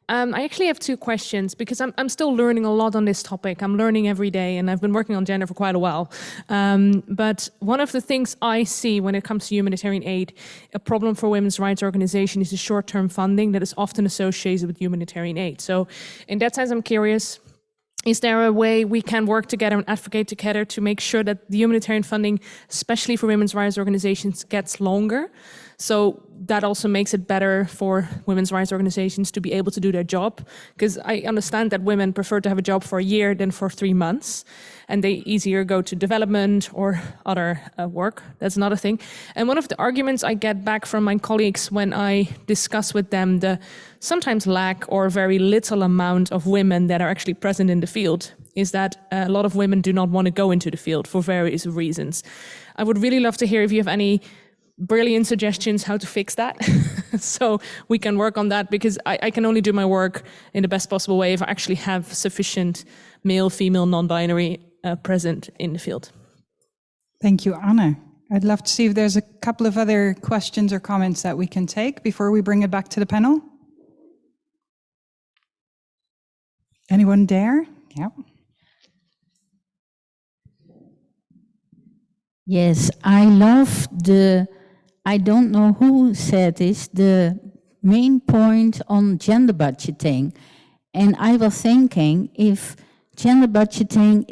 I actually have two questions because I'm still learning a lot on this topic. I'm learning every day and I've been working on gender for quite a while. But one of the things I see when it comes to humanitarian aid, a problem for women's rights organizations is the short-term funding that is often associated with humanitarian aid. So in that sense, I'm curious, is there a way we can work together and advocate together to make sure that the humanitarian funding, especially for women's rights organizations, gets longer? So that also makes it better for women's rights organizations to be able to do their job. Because I understand that women prefer to have a job for a year than for 3 months. And they easier go to development or other work. That's another thing. And one of the arguments I get back from my colleagues when I discuss with them the sometimes lack or very little amount of women that are actually present in the field is that a lot of women do not want to go into the field for various reasons. I would really love to hear if you have any brilliant suggestions how to fix that. So we can work on that, because I can only do my work in the best possible way if I actually have sufficient male, female, non-binary present in the field. Thank you, Anne. I'd love to see if there's a couple of other questions or comments that we can take before we bring it back to the panel. Anyone dare? Yeah. Yes, I love I don't know who said this, the main point on gender budgeting. And I was thinking if gender budgeting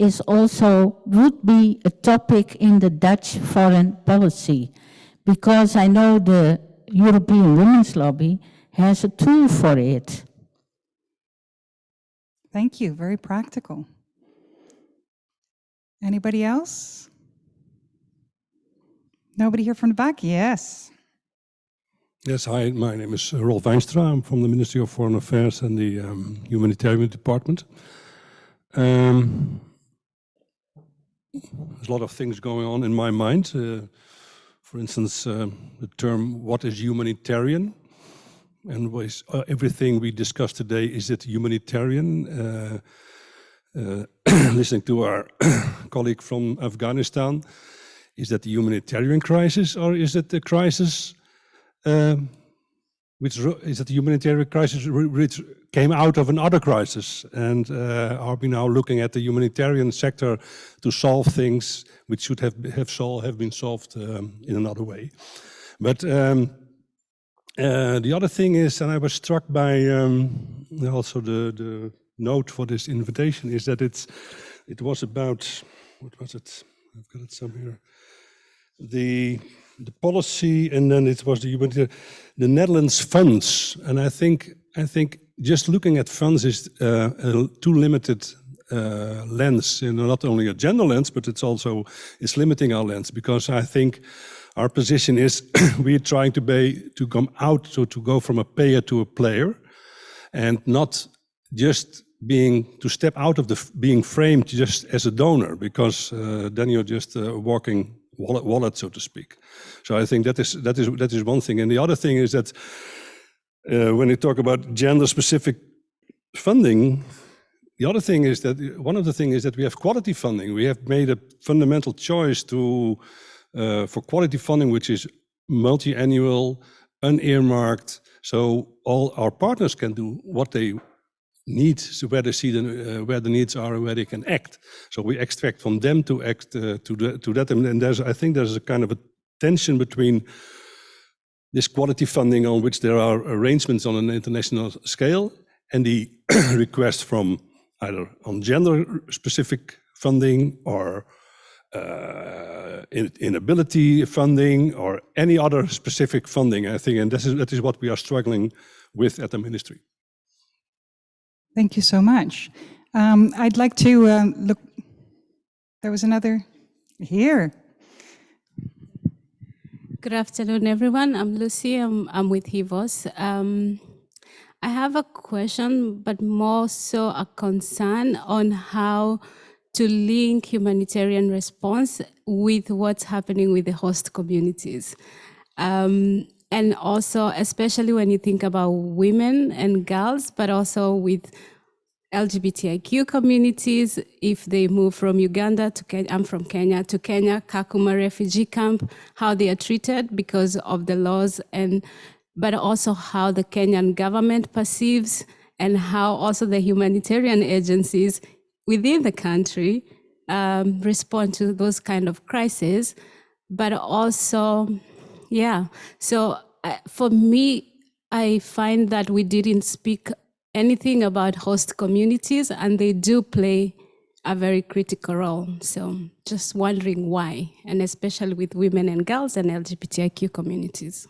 would be a topic in the Dutch foreign policy, because I know the European Women's Lobby has a tool for it. Thank you, very practical. Anybody else? Nobody here from the back? Yes. Yes, hi, my name is Rolf Weinstra. I'm from the Ministry of Foreign Affairs and the Humanitarian Department. There's a lot of things going on in my mind. For instance, the term, what is humanitarian? And everything we discussed today, is it humanitarian? Listening to our colleague from Afghanistan, is that the humanitarian crisis, or is it the crisis which came out of another crisis? And are we now looking at the humanitarian sector to solve things which should have been solved in another way? But the other thing is, and I was struck by also the note for this invitation, is that it was about, what was it? I've got it somewhere. The policy, and then it was the Netherlands funds, and I think just looking at funds is a too limited lens, not only a gender lens, but it's limiting our lens, because I think our position is we're trying to come out, so to go from a payer to a player, and not just to step out of being framed just as a donor, because then you're just walking wallet, so to speak. So I think that is one thing, and the other thing is that when you talk about gender-specific funding, one of the things is that we have quality funding. We have made a fundamental choice for quality funding, which is multi-annual, unearmarked, so all our partners can do what they need, so where they see where the needs are and where they can act. So we expect from them to act to that, and I think there's a kind of a tension between this quality funding, on which there are arrangements on an international scale, and the request from either on gender-specific funding or inability funding or any other specific funding, I think, and that is what we are struggling with at the ministry. Thank you so much. I'd like to look. There was another here. Good afternoon, everyone. I'm Lucy. I'm with HIVOS. I have a question, but more so a concern on how to link humanitarian response with what's happening with the host communities. And also, especially when you think about women and girls, but also with LGBTIQ communities, if they move from Uganda to Kenya, I'm from Kenya, to Kenya, Kakuma refugee camp, how they are treated because of the laws, but also how the Kenyan government perceives, and how also the humanitarian agencies within the country respond to those kind of crises. But also, so for me, I find that we didn't speak anything about host communities, and they do play a very critical role. So just wondering why, and especially with women and girls and LGBTIQ communities.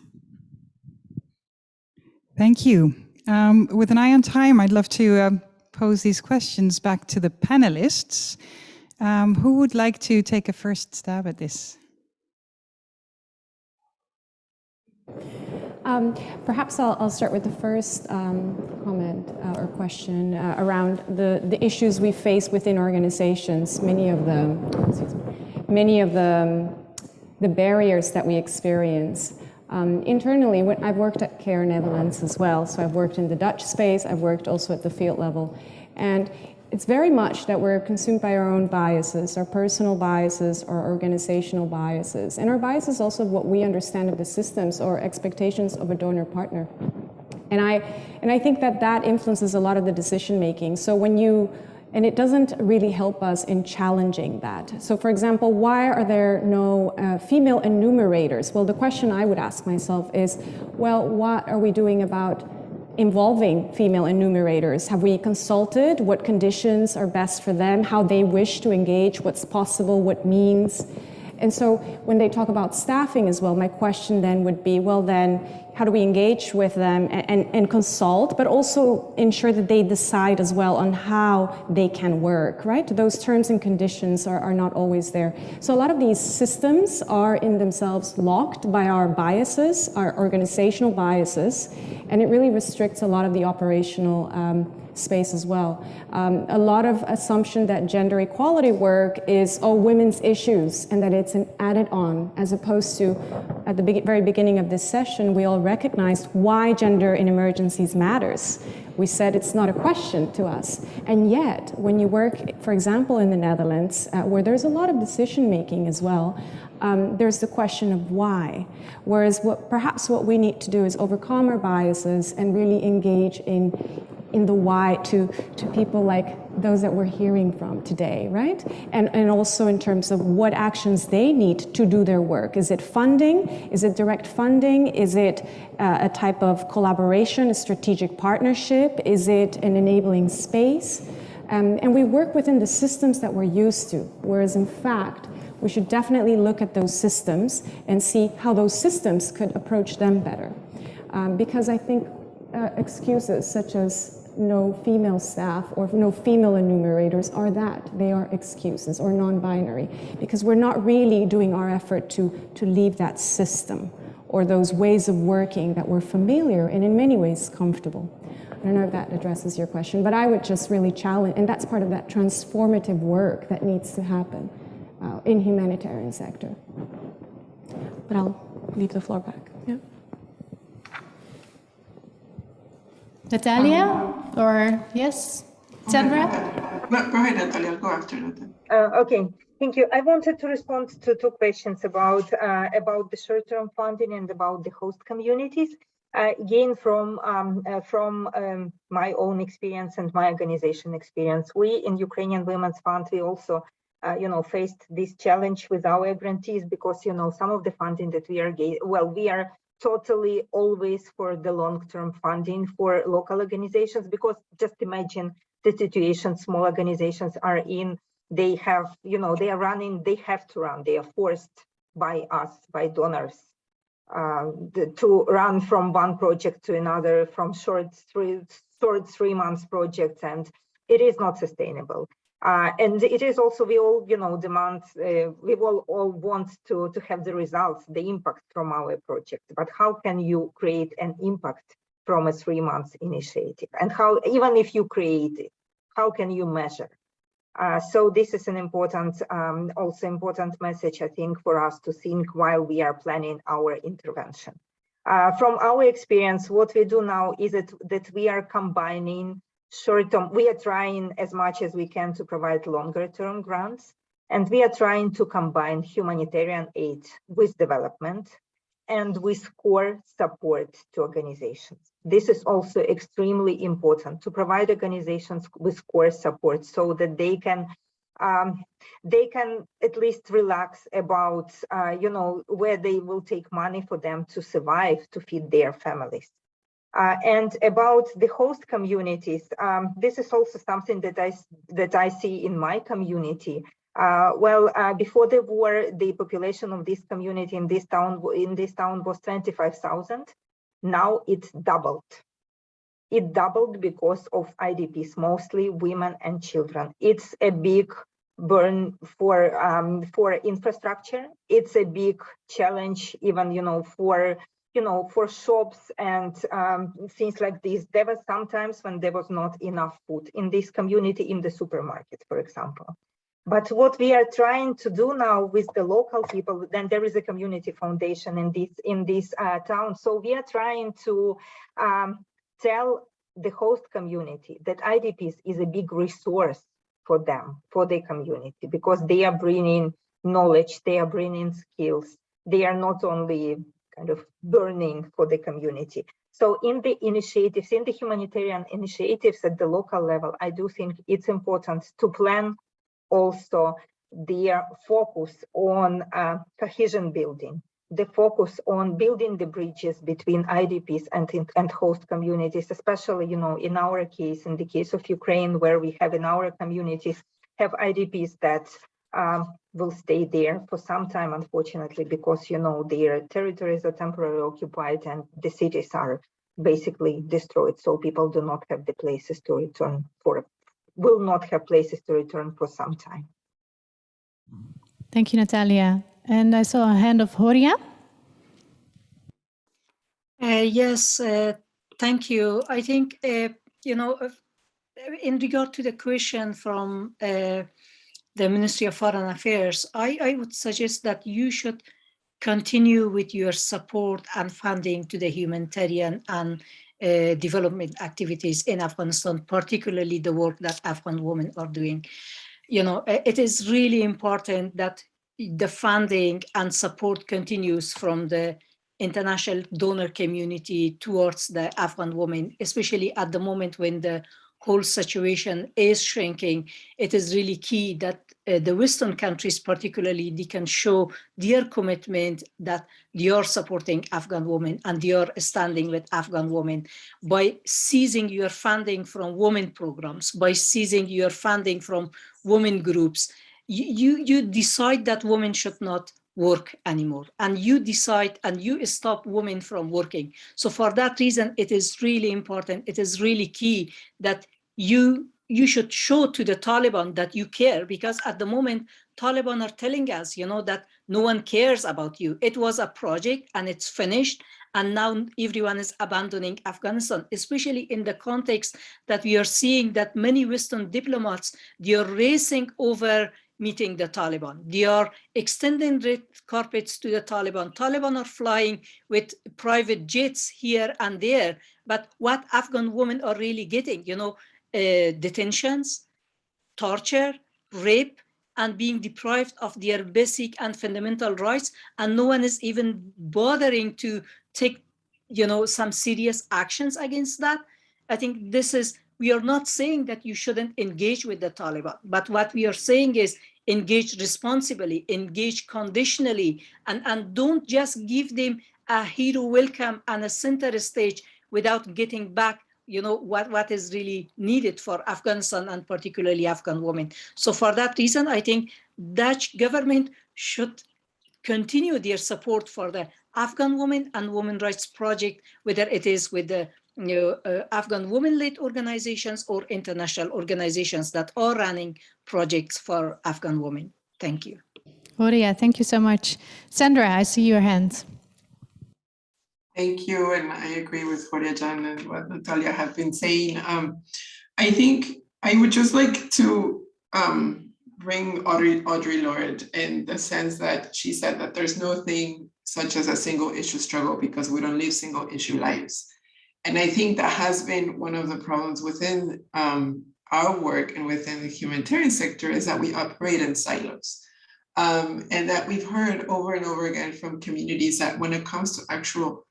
Thank you. With an eye on time, I'd love to pose these questions back to the panelists. Who would like to take a first stab at this? Perhaps I'll start with the first comment or question around the issues we face within organizations. Many of the barriers that we experience internally. I've worked at CARE Netherlands as well, so I've worked in the Dutch space. I've worked also at the field level, and it's very much that we're consumed by our own biases, our personal biases, our organizational biases, and our biases also what we understand of the systems or expectations of a donor partner. And I think that influences a lot of the decision making. So and it doesn't really help us in challenging that. So for example, why are there no female enumerators? Well, the question I would ask myself is, well, what are we doing about involving female enumerators? Have we consulted what conditions are best for them, how they wish to engage, what's possible, what means? And so when they talk about staffing as well, my question then would be, well then, how do we engage with them and consult, but also ensure that they decide as well on how they can work, right? Those terms and conditions are not always there. So a lot of these systems are in themselves locked by our biases, our organizational biases, and it really restricts a lot of the operational space as well. A lot of assumption that gender equality work is women's issues and that it's an added on, as opposed to at the very beginning of this session, we all recognized why gender in emergencies matters. We said it's not a question to us. And yet, when you work, for example, in the Netherlands, where there's a lot of decision making as well, there's the question of why. Whereas perhaps what we need to do is overcome our biases and really engage in the why to people like those that we're hearing from today, right? And also in terms of what actions they need to do their work. Is it funding? Is it direct funding? Is it a type of collaboration, a strategic partnership? Is it an enabling space? And we work within the systems that we're used to, whereas in fact, we should definitely look at those systems and see how those systems could approach them better. Because I think excuses such as no female staff or no female enumerators are that. They are excuses or non-binary, because we're not really doing our effort to leave that system or those ways of working that we're familiar and in many ways comfortable. I don't know if that addresses your question, but I would just really challenge, and that's part of that transformative work that needs to happen in humanitarian sector. But I'll leave the floor back. Yeah. Natalia, or yes, Sandra? Go ahead, Natalia. I'll go after that. Okay, thank you. I wanted to respond to two questions about the short-term funding and about the host communities. Again, from my own experience and my organization experience, we in Ukrainian Women's Fund, we also, faced this challenge with our grantees because, some of the funding that we are totally always for the long-term funding for local organizations, because just imagine the situation small organizations are in. They have, they are running, they have to run, they are forced by us, by donors, to run from one project to another, from short 3 months projects, and it is not sustainable. And it is also, we all, demand, we all want to have the results, the impact from our project. But how can you create an impact from a 3 months initiative? And how, even if you create it, how can you measure? So this is an important, also important message, I think, for us to think while we are planning our intervention. From our experience, what we do now is that we are combining short-term, we are trying as much as we can to provide longer-term grants, and we are trying to combine humanitarian aid with development and with core support to organizations. This is also extremely important, to provide organizations with core support so that they can at least relax about, where they will take money for them to survive, to feed their families. And about the host communities, this is also something that I see in my community. Before the war, the population of this community in this town was 25,000. Now it's doubled. It doubled because of IDPs, mostly women and children. It's a big burn for infrastructure. It's a big challenge, even for shops and things like this. There was sometimes when there was not enough food in this community, in the supermarket, for example. But what we are trying to do now with the local people, then there is a community foundation in this town. So we are trying to tell the host community that IDPs is a big resource for them, for their community, because they are bringing knowledge, they are bringing skills. They are not only kind of burning for the community. So in the initiatives, in the humanitarian initiatives at the local level, I do think it's important to plan also their focus on cohesion building, the focus on building the bridges between IDPs and host communities, especially, in our case, in the case of Ukraine, where we have in our communities, have IDPs that will stay there for some time, unfortunately, because, their territories are temporarily occupied and the cities are basically destroyed. So people do not have the places to return will not have places to return for some time. Thank you, Natalia. And I saw a hand of Horia. Yes, thank you. I think, in regard to the question from the Ministry of Foreign Affairs, I would suggest that you should continue with your support and funding to the humanitarian and development activities in Afghanistan, particularly the work that Afghan women are doing. It is really important that the funding and support continues from the international donor community towards the Afghan women, especially at the moment when the whole situation is shrinking. It is really key that the Western countries particularly, they can show their commitment that they are supporting Afghan women and they are standing with Afghan women by seizing your funding from women programs, by seizing your funding from women groups. You decide that women should not work anymore, and you decide and you stop women from working. So for that reason, it is really important, it is really key that you should show to the Taliban that you care, because at the moment Taliban are telling us, that no one cares about you. It was a project and it's finished, and now everyone is abandoning Afghanistan, especially in the context that we are seeing that many Western diplomats, they are racing over meeting the Taliban. They are extending red carpets to the Taliban. Taliban are flying with private jets here and there. But what Afghan women are really getting, detentions, torture, rape, and being deprived of their basic and fundamental rights. And no one is even bothering to take, some serious actions against that. I think we are not saying that you shouldn't engage with the Taliban, but what we are saying is engage responsibly, engage conditionally, and don't just give them a hero welcome and a center stage without getting back what is really needed for Afghanistan and particularly Afghan women. So for that reason, I think Dutch government should continue their support for the Afghan women and women rights project, whether it is with the Afghan women-led organizations or international organizations that are running projects for Afghan women. Thank you. Horia, thank you so much. Sandra, I see your hand. Thank you, and I agree with Horia Jan and what Natalia have been saying. I think I would just like to bring Audre Lorde in the sense that she said that there's no thing such as a single issue struggle because we don't live single issue lives. And I think that has been one of the problems within our work and within the humanitarian sector is that we operate in silos. And that we've heard over and over again from communities that when it comes to actual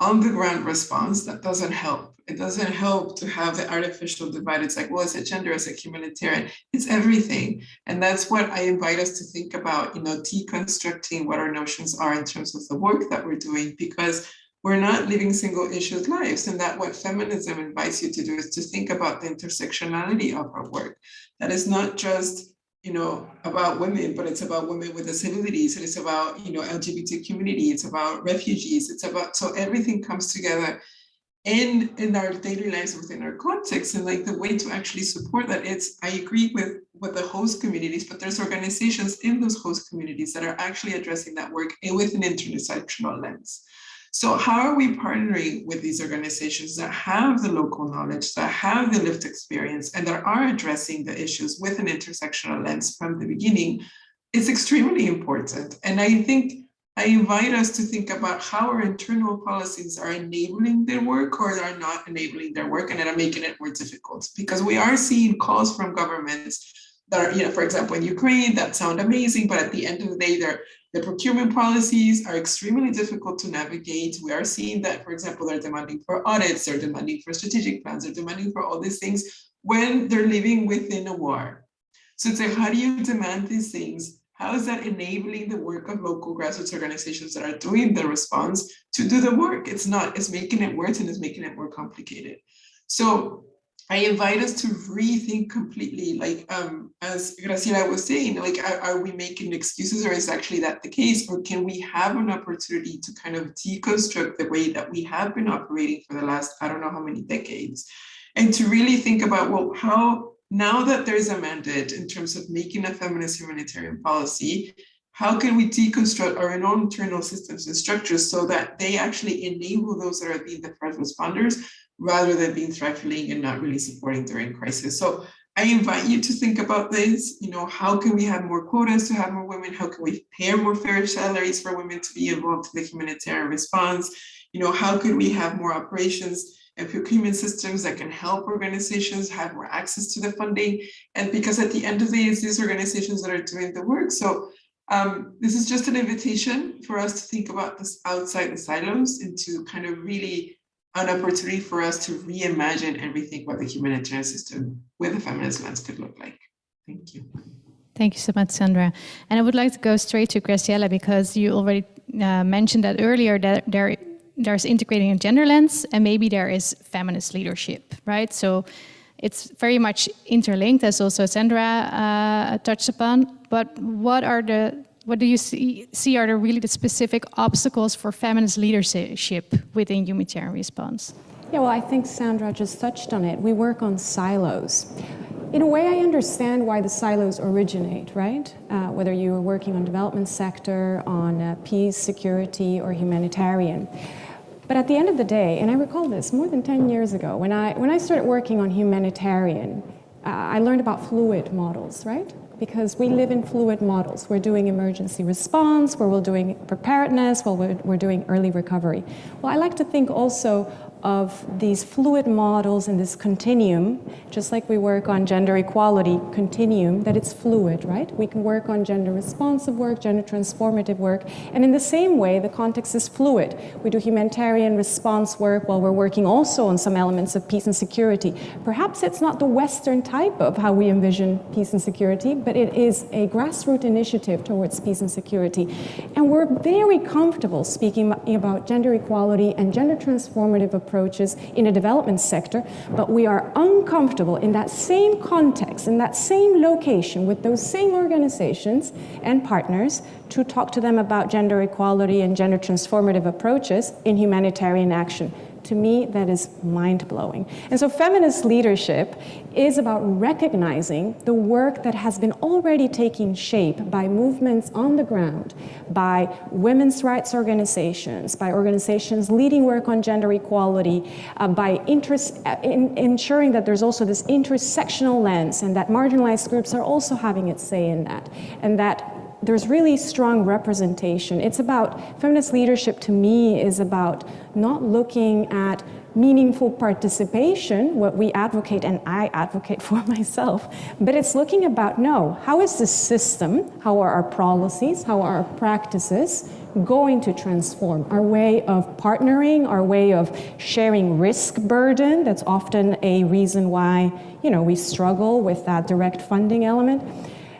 on-the-ground response, that doesn't help. It doesn't help to have the artificial divide. It's like, well, is it gender, is it humanitarian? It's everything. And that's what I invite us to think about, deconstructing what our notions are in terms of the work that we're doing, because we're not living single issued lives. And that what feminism invites you to do is to think about the intersectionality of our work. That is not just about women, but it's about women with disabilities, and it's about, LGBT community, it's about refugees, so everything comes together in our daily lives within our context. And like the way to actually support that, I agree with the host communities, but there's organizations in those host communities that are actually addressing that work with an intersectional lens. So how are we partnering with these organizations that have the local knowledge, that have the lived experience, and that are addressing the issues with an intersectional lens from the beginning? It's extremely important. And I think I invite us to think about how our internal policies are enabling their work or are not enabling their work and that are making it more difficult. Because we are seeing calls from governments that are, for example, in Ukraine, that sound amazing, but at the end of the day, the procurement policies are extremely difficult to navigate. We are seeing that, for example, they're demanding for audits, they're demanding for strategic plans, they're demanding for all these things when they're living within a war. So it's like, how do you demand these things? How is that enabling the work of local grassroots organizations that are doing the response to do the work? It's not, it's making it worse and it's making it more complicated. So I invite us to rethink completely, like as Graciela was saying, like are we making excuses, or is actually that the case? Or can we have an opportunity to kind of deconstruct the way that we have been operating for the last, I don't know how many decades, and to really think about, well, how, now that there's a mandate in terms of making a feminist humanitarian policy, how can we deconstruct our own internal systems and structures so that they actually enable those that are being the first responders rather than being threatening and not really supporting during crisis? So I invite you to think about this. How can we have more quotas to have more women? How can we pay more fair salaries for women to be involved in the humanitarian response? How could we have more operations and procurement systems that can help organizations have more access to the funding? And because at the end of the day, it's these organizations that are doing the work. So this is just an invitation for us to think about this outside the silos and to kind of really an opportunity for us to reimagine and rethink what the humanitarian system with a feminist lens could look like. Thank you. Thank you so much, Sandra. And I would like to go straight to Graciela, because you already mentioned that earlier, that there's integrating a gender lens and maybe there is feminist leadership, right? So it's very much interlinked, as also Sandra touched upon. But what are the what do you see are really the specific obstacles for feminist leadership within humanitarian response? Yeah, well, I think Sandra just touched on it. We work on silos. In a way, I understand why the silos originate, right? Whether you're working on development sector, on peace, security, or humanitarian. But at the end of the day, and I recall this more than 10 years ago, when I started working on humanitarian, I learned about fluid models, right? Because we live in fluid models. We're doing emergency response, where we're doing preparedness, while we're doing early recovery. Well, I like to think also of these fluid models in this continuum, just like we work on gender equality continuum, that it's fluid, right? We can work on gender responsive work, gender transformative work, and in the same way, the context is fluid. We do humanitarian response work while we're working also on some elements of peace and security. Perhaps it's not the Western type of how we envision peace and security, but it is a grassroots initiative towards peace and security. And we're very comfortable speaking about gender equality and gender transformative approaches in a development sector, but we are uncomfortable in that same context, in that same location, with those same organizations and partners to talk to them about gender equality and gender transformative approaches in humanitarian action. To me, that is mind-blowing. And so feminist leadership is about recognizing the work that has been already taking shape by movements on the ground, by women's rights organizations, by organizations leading work on gender equality, by ensuring that there's also this intersectional lens and that marginalized groups are also having its say in that, and that there's really strong representation. It's about, feminist leadership to me is about not looking at meaningful participation, what we advocate and I advocate for myself, but it's looking about, no, how is the system, how are our policies, how are our practices going to transform our way of partnering, our way of sharing risk burden? That's often a reason why, we struggle with that direct funding element.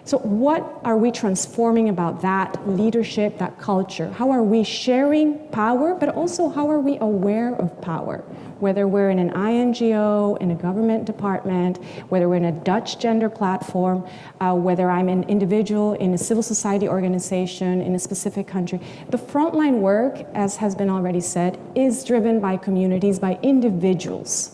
So what are we transforming about that leadership, that culture? How are we sharing power, but also how are we aware of power? Whether we're in an INGO, in a government department, whether we're in a Dutch gender platform, whether I'm an individual in a civil society organization in a specific country. The frontline work, as has been already said, is driven by communities, by individuals.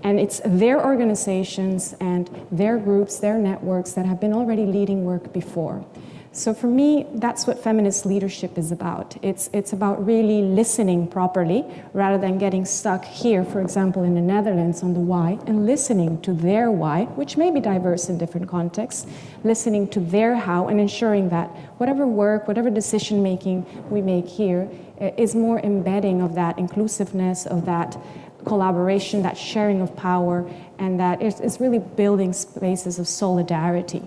And it's their organizations and their groups, their networks that have been already leading work before. So for me, that's what feminist leadership is about. It's about really listening properly rather than getting stuck here, for example, in the Netherlands on the why, and listening to their why, which may be diverse in different contexts, listening to their how, and ensuring that whatever work, whatever decision making we make here is more embedding of that inclusiveness, of that collaboration, that sharing of power, and that it's really building spaces of solidarity,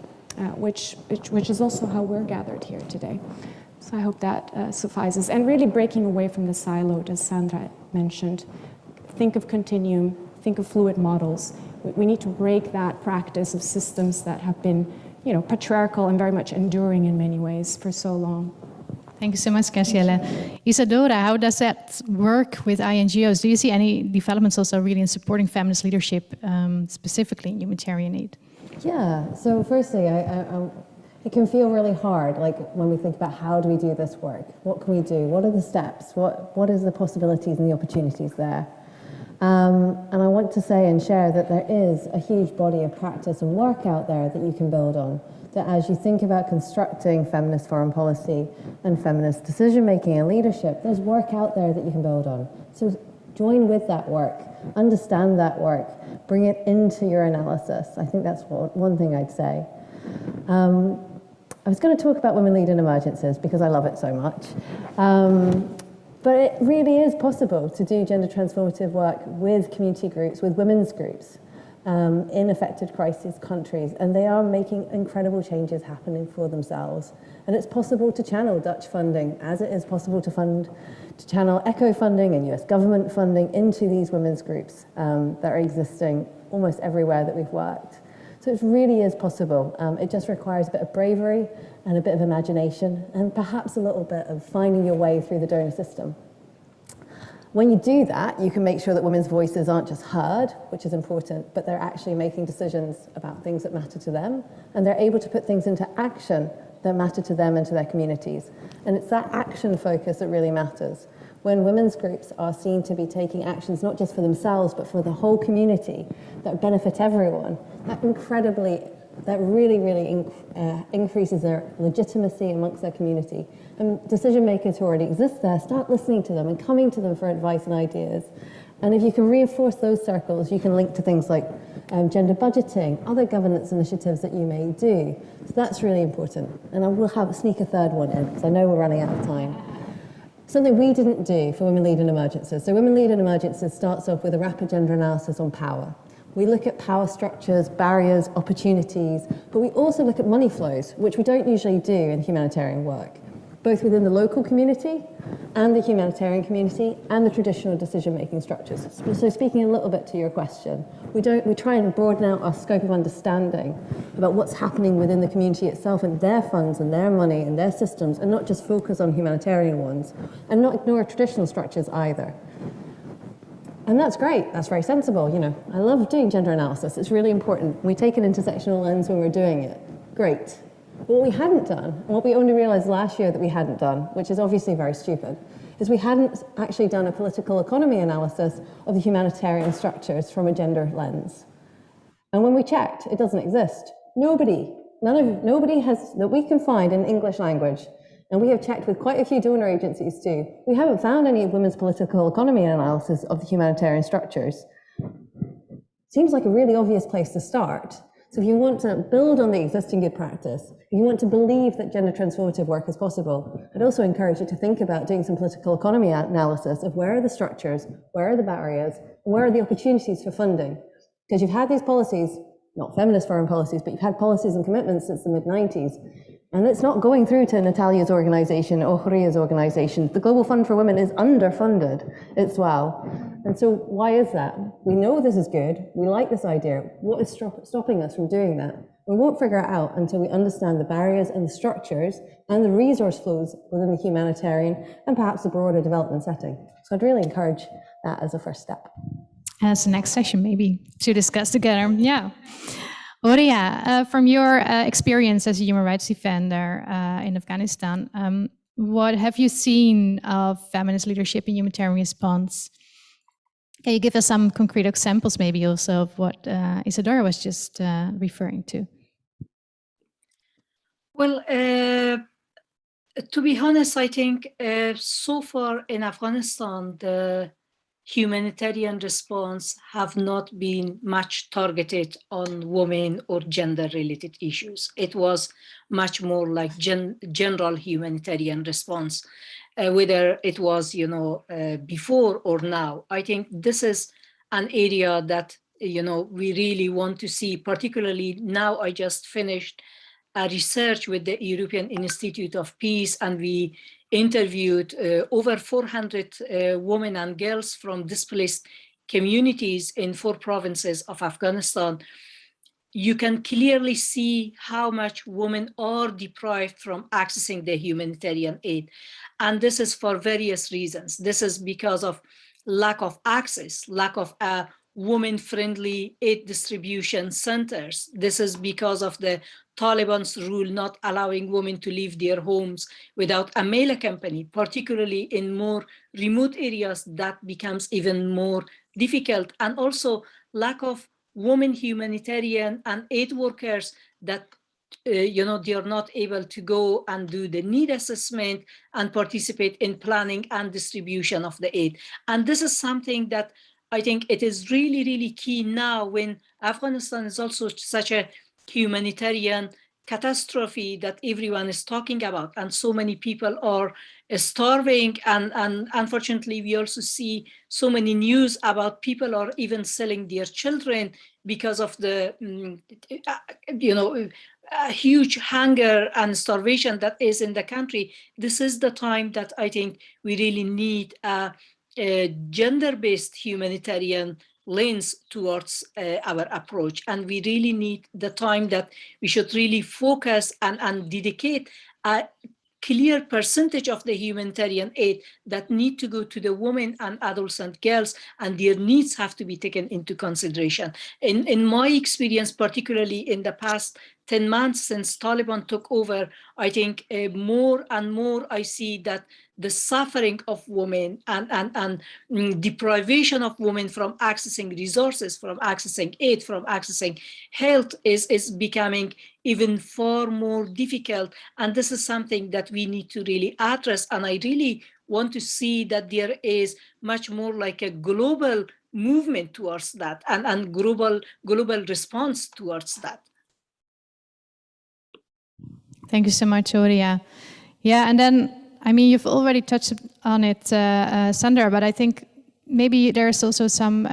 which is also how we're gathered here today. So I hope that suffices. And really breaking away from the silo, as Sandra mentioned. Think of continuum, think of fluid models. We need to break that practice of systems that have been, patriarchal and very much enduring in many ways for so long. Thank you so much, Graciela. Isadora, how does that work with INGOs? Do you see any developments also really in supporting feminist leadership, specifically in humanitarian aid? Yeah, so firstly, it can feel really hard, like when we think about how do we do this work? What can we do? What are the steps? What is the possibilities and the opportunities there? And I want to say and share that there is a huge body of practice and work out there that you can build on. That as you think about constructing feminist foreign policy and feminist decision-making and leadership, there's work out there that you can build on. So join with that work, understand that work, bring it into your analysis. I think that's one thing I'd say. I was going to talk about women lead in emergencies because I love it so much. But it really is possible to do gender transformative work with community groups, with women's groups. In affected crisis countries, and they are making incredible changes happening for themselves. And it's possible to channel Dutch funding, as it is possible to channel ECHO funding and US government funding into these women's groups that are existing almost everywhere that we've worked. So it really is possible. It just requires a bit of bravery and a bit of imagination, and perhaps a little bit of finding your way through the donor system. When you do that, you can make sure that women's voices aren't just heard, which is important, but they're actually making decisions about things that matter to them, and they're able to put things into action that matter to them and to their communities. And it's that action focus that really matters. When women's groups are seen to be taking actions not just for themselves, but for the whole community that benefit everyone, that really increases their legitimacy amongst their community. And decision makers who already exist there start listening to them and coming to them for advice and ideas. And if you can reinforce those circles, you can link to things like gender budgeting, other governance initiatives that you may do. So that's really important. And I will sneak a third one in, because I know we're running out of time. Something we didn't do for Women Lead in Emergencies. So Women Lead in Emergencies starts off with a rapid gender analysis on power. We look at power structures, barriers, opportunities, but we also look at money flows, which we don't usually do in humanitarian work, both within the local community and the humanitarian community and the traditional decision-making structures. So speaking a little bit to your question, we try and broaden out our scope of understanding about what's happening within the community itself and their funds and their money and their systems, and not just focus on humanitarian ones, and not ignore traditional structures either. And that's great, that's very sensible, you know. I love doing gender analysis, it's really important. We take an intersectional lens when we're doing it, great. But what we hadn't done, and what we only realized last year that we hadn't done, which is obviously very stupid, is we hadn't actually done a political economy analysis of the humanitarian structures from a gender lens. And when we checked, it doesn't exist. Nobody has, that we can find in English language, and we have checked with quite a few donor agencies too, we haven't found any women's political economy analysis of the humanitarian structures. Seems like a really obvious place to start. So if you want to build on the existing good practice, if you want to believe that gender transformative work is possible, I'd also encourage you to think about doing some political economy analysis of where are the structures, where are the barriers, and where are the opportunities for funding. Because you've had these policies, not feminist foreign policies, but you've had policies and commitments since the mid-90s, and it's not going through to Natalia's organization or Horia's organization. The Global Fund for Women is underfunded as well. And so why is that? We know this is good, we like this idea. What is stopping us from doing that? We won't figure it out until we understand the barriers and the structures and the resource flows within the humanitarian and perhaps the broader development setting. So I'd really encourage that as a first step. As the next session, maybe, to discuss together. Yeah. Horia, from your experience as a human rights defender in Afghanistan, what have you seen of feminist leadership in humanitarian response? Can you give us some concrete examples, maybe also of what Isadora was just referring to? Well, to be honest, I think so far in Afghanistan, the humanitarian response have not been much targeted on women or gender-related issues. It was much more like general humanitarian response, whether it was, before or now. I think this is an area that, we really want to see, particularly now. I just finished a research with the European Institute of Peace, and we interviewed over 400 women and girls from displaced communities in 4 provinces of Afghanistan. You can clearly see how much women are deprived from accessing the humanitarian aid. And this is for various reasons. This is because of lack of access, lack of women-friendly aid distribution centers. This is because of the Taliban's rule not allowing women to leave their homes without a male company, particularly in more remote areas. That becomes even more difficult. And also lack of women humanitarian and aid workers that they are not able to go and do the need assessment and participate in planning and distribution of the aid. And this is something that I think it is really, really key now when Afghanistan is also such a humanitarian catastrophe that everyone is talking about, and so many people are starving, and unfortunately we also see so many news about people are even selling their children because of the huge hunger and starvation that is in the country. This is the time that I think we really need a gender-based humanitarian lens towards our approach. And we really need the time that we should really focus and dedicate a clear percentage of the humanitarian aid that need to go to the women and adults and girls, and their needs have to be taken into consideration. In my experience, particularly in the past 10 months since Taliban took over, I think more and more I see that the suffering of women and deprivation of women from accessing resources, from accessing aid, from accessing health is becoming even far more difficult. And this is something that we need to really address. And I really want to see that there is much more like a global movement towards that and global response towards that. Thank you so much, Oria. Yeah, and then, I mean, you've already touched on it, Sandra, but I think maybe there's also some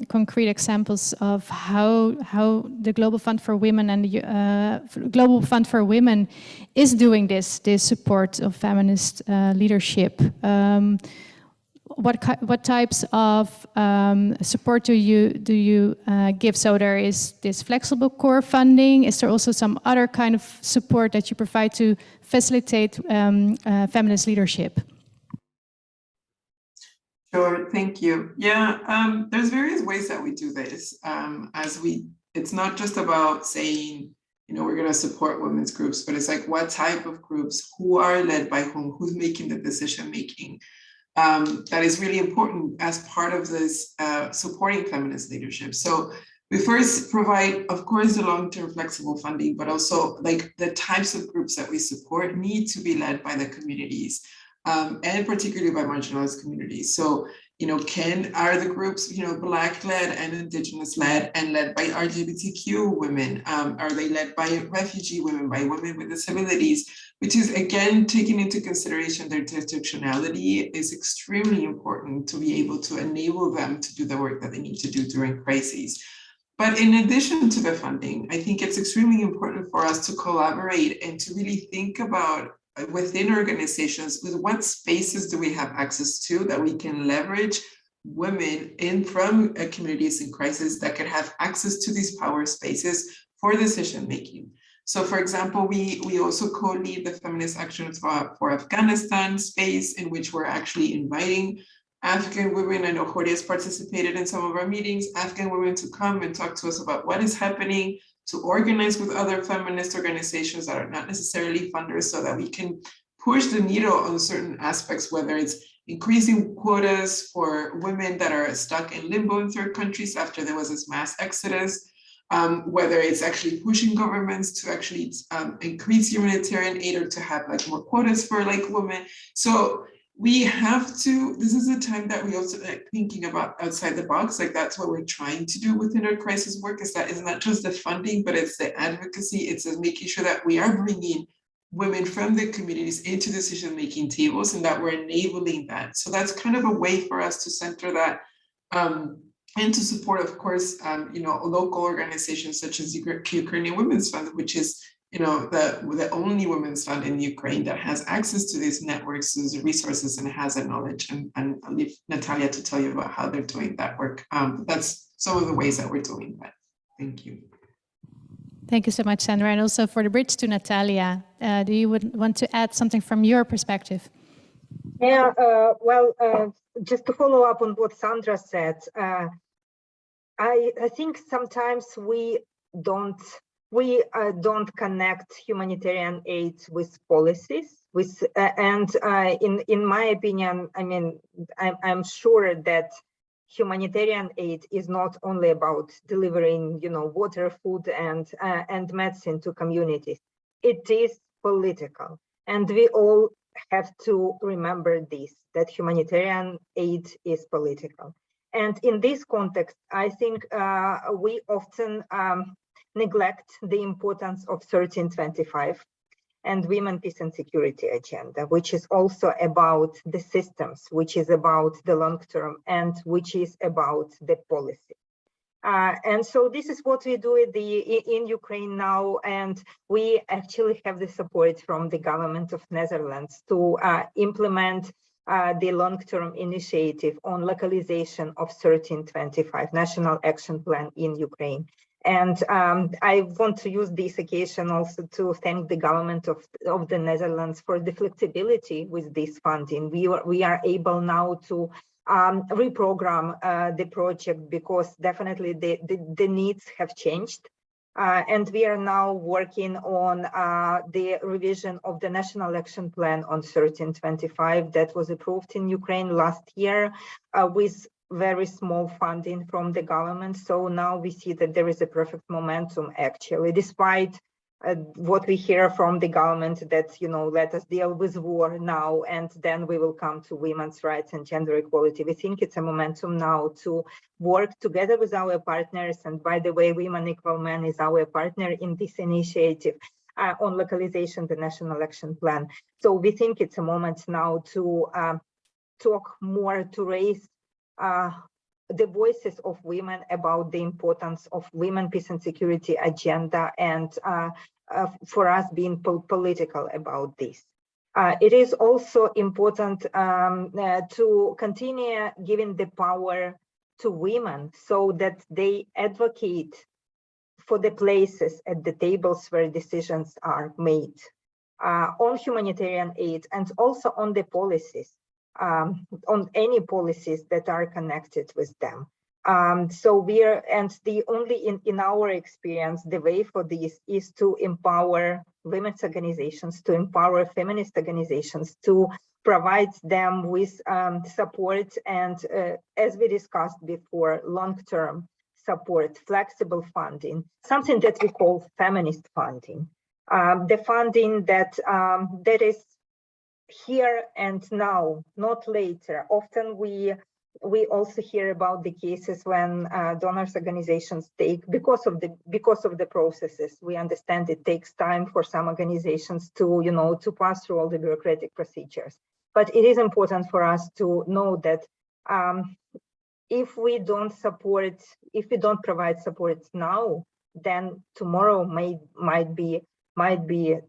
concrete examples of how the Global Fund for Women and the Global Fund for Women is doing this support of feminist leadership. What types of support do you give? So there is this flexible core funding. Is there also some other kind of support that you provide to facilitate feminist leadership? Sure, thank you. Yeah, there's various ways that we do this. It's not just about saying, we're going to support women's groups, but it's like, what type of groups, who are led by whom, who's making the decision making. That is really important as part of this supporting feminist leadership. So we first provide, of course, the long-term flexible funding, but also like the types of groups that we support need to be led by the communities, and particularly by marginalized communities. So, are the groups, Black-led and Indigenous-led and led by LGBTQ women? Are they led by refugee women, by women with disabilities? Which is, again, taking into consideration their intersectionality is extremely important to be able to enable them to do the work that they need to do during crises. But in addition to the funding, I think it's extremely important for us to collaborate and to really think about within organizations, with what spaces do we have access to that we can leverage women from communities in crisis that can have access to these power spaces for decision making. So, for example, we also co-lead the Feminist Action for Afghanistan space, in which we're actually inviting African women. I know Jorge has participated in some of our meetings, African women to come and talk to us about what is happening, to organize with other feminist organizations that are not necessarily funders, so that we can push the needle on certain aspects, whether it's increasing quotas for women that are stuck in limbo in third countries after there was this mass exodus, whether it's actually pushing governments to actually increase humanitarian aid or to have like more quotas for like women. So we have to, this is a time that we also thinking about outside the box, like that's what we're trying to do within our crisis work, is that it's not just the funding, but it's the advocacy, it's making sure that we are bringing women from the communities into decision-making tables and that we're enabling that. So that's kind of a way for us to center that and to support, of course, local organizations such as the Ukrainian Women's Fund, which is the only women's fund in Ukraine that has access to these networks, these resources, and has that knowledge. And I'll leave Natalia to tell you about how they're doing that work. That's some of the ways that we're doing that. Thank you. Thank you so much, Sandra. And also for the bridge to Natalia, do you want to add something from your perspective? Yeah, just to follow up on what Sandra said, I think sometimes we don't connect humanitarian aid with policies. In my opinion, I mean, I'm sure that humanitarian aid is not only about delivering, water, food, and medicine to communities. It is political, and we all have to remember this: that humanitarian aid is political. And in this context, I think we often neglect the importance of 1325 and Women, Peace and Security agenda, which is also about the systems, which is about the long term, and which is about the policy. And so this is what we do in Ukraine now, and we actually have the support from the government of Netherlands to implement the long-term initiative on localization of 1325 National Action Plan in Ukraine. And I want to use this occasion also to thank the government of the Netherlands for the flexibility with this funding. We are able now to reprogram the project, because definitely the needs have changed. And we are now working on the revision of the National Action Plan on 1325 that was approved in Ukraine last year with very small funding from the government. So now we see that there is a perfect momentum, actually, despite what we hear from the government that, you know, let us deal with war now and then we will come to women's rights and gender equality. We think it's a momentum now to work together with our partners. And by the way, Women Equal Men is our partner in this initiative on localization, the National Action Plan. So we think it's a moment now to talk more, to raise the voices of women about the importance of women, peace and security agenda, and for us being political about this. It is also important to continue giving the power to women so that they advocate for the places at the tables where decisions are made on humanitarian aid and also on the policies. On any policies that are connected with them. So we are, and the only in our experience, the way for this is to empower women's organizations, to empower feminist organizations, to provide them with support and, as we discussed before, long-term support, flexible funding, something that we call feminist funding. The funding that is here and now, not later. Often we also hear about the cases when donors organizations take, because of the processes. We understand it takes time for some organizations to, you know, to pass through all the bureaucratic procedures. But it is important for us to know that if we don't provide support now, then tomorrow might be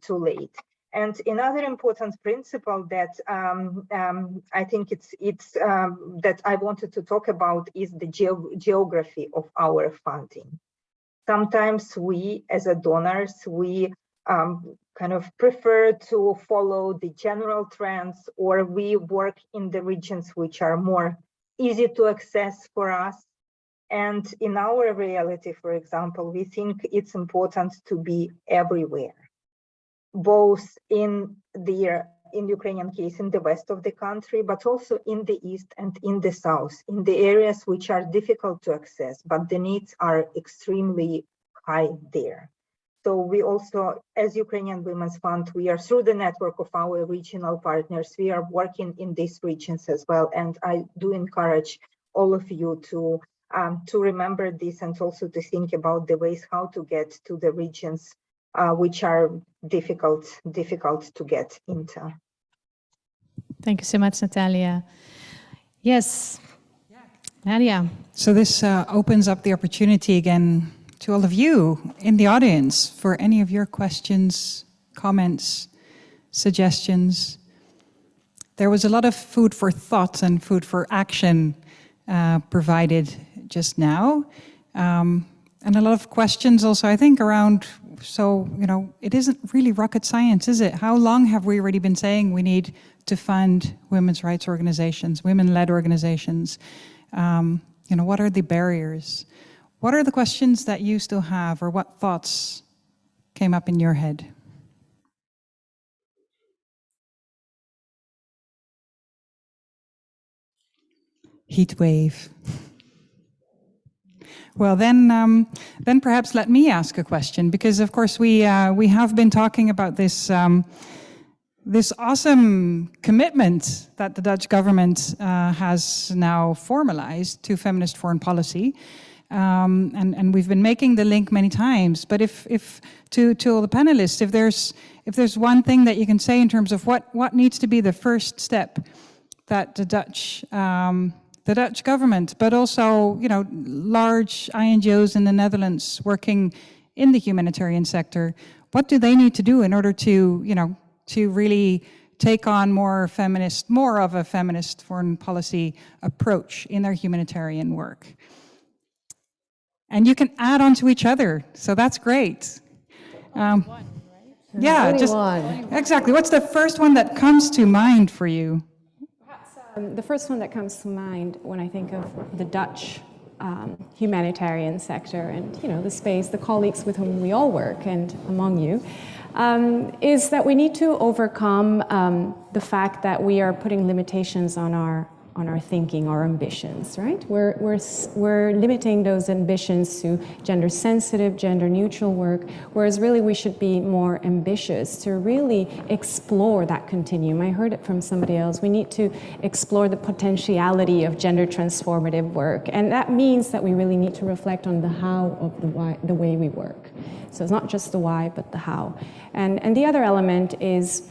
too late. And another important principle that I think it's that I wanted to talk about is the geography of our funding. Sometimes we, as a donors, we kind of prefer to follow the general trends, or we work in the regions which are more easy to access for us. And in our reality, for example, we think it's important to be everywhere, both in Ukrainian case, in the west of the country, but also in the east and in the south, in the areas which are difficult to access, but the needs are extremely high there. So we also, as Ukrainian Women's Fund, we are through the network of our regional partners, we are working in these regions as well. And I do encourage all of you to remember this and also to think about the ways how to get to the regions which are difficult to get into. Thank you so much, Natalia. Yes, Nadia. So this opens up the opportunity again to all of you in the audience for any of your questions, comments, suggestions. There was a lot of food for thought and food for action provided just now. And a lot of questions also, I think, around, so, you know, it isn't really rocket science, is it? How long have we already been saying we need to fund women's rights organizations, women-led organizations? You know, what are the barriers? What are the questions that you still have, or what thoughts came up in your head? Heat wave. Well, then perhaps let me ask a question, because of course we have been talking about this this awesome commitment that the Dutch government has now formalized to feminist foreign policy, and we've been making the link many times. But if to all the panelists, if there's one thing that you can say in terms of what needs to be the first step that the Dutch government, but also, you know, large INGOs in the Netherlands working in the humanitarian sector, what do they need to do in order to, you know, to really take on more of a feminist foreign policy approach in their humanitarian work? And you can add on to each other, so that's great. Yeah, just exactly. What's the first one that comes to mind for you? The first one that comes to mind when I think of the Dutch humanitarian sector and the space, the colleagues with whom we all work and among you, is that we need to overcome the fact that we are putting limitations on our thinking, our ambitions, right? We're limiting those ambitions to gender-sensitive, gender-neutral work, whereas really we should be more ambitious to really explore that continuum. I heard it from somebody else. We need to explore the potentiality of gender-transformative work, and that means that we really need to reflect on the how of the way we work. So it's not just the why, but the how. And the other element is,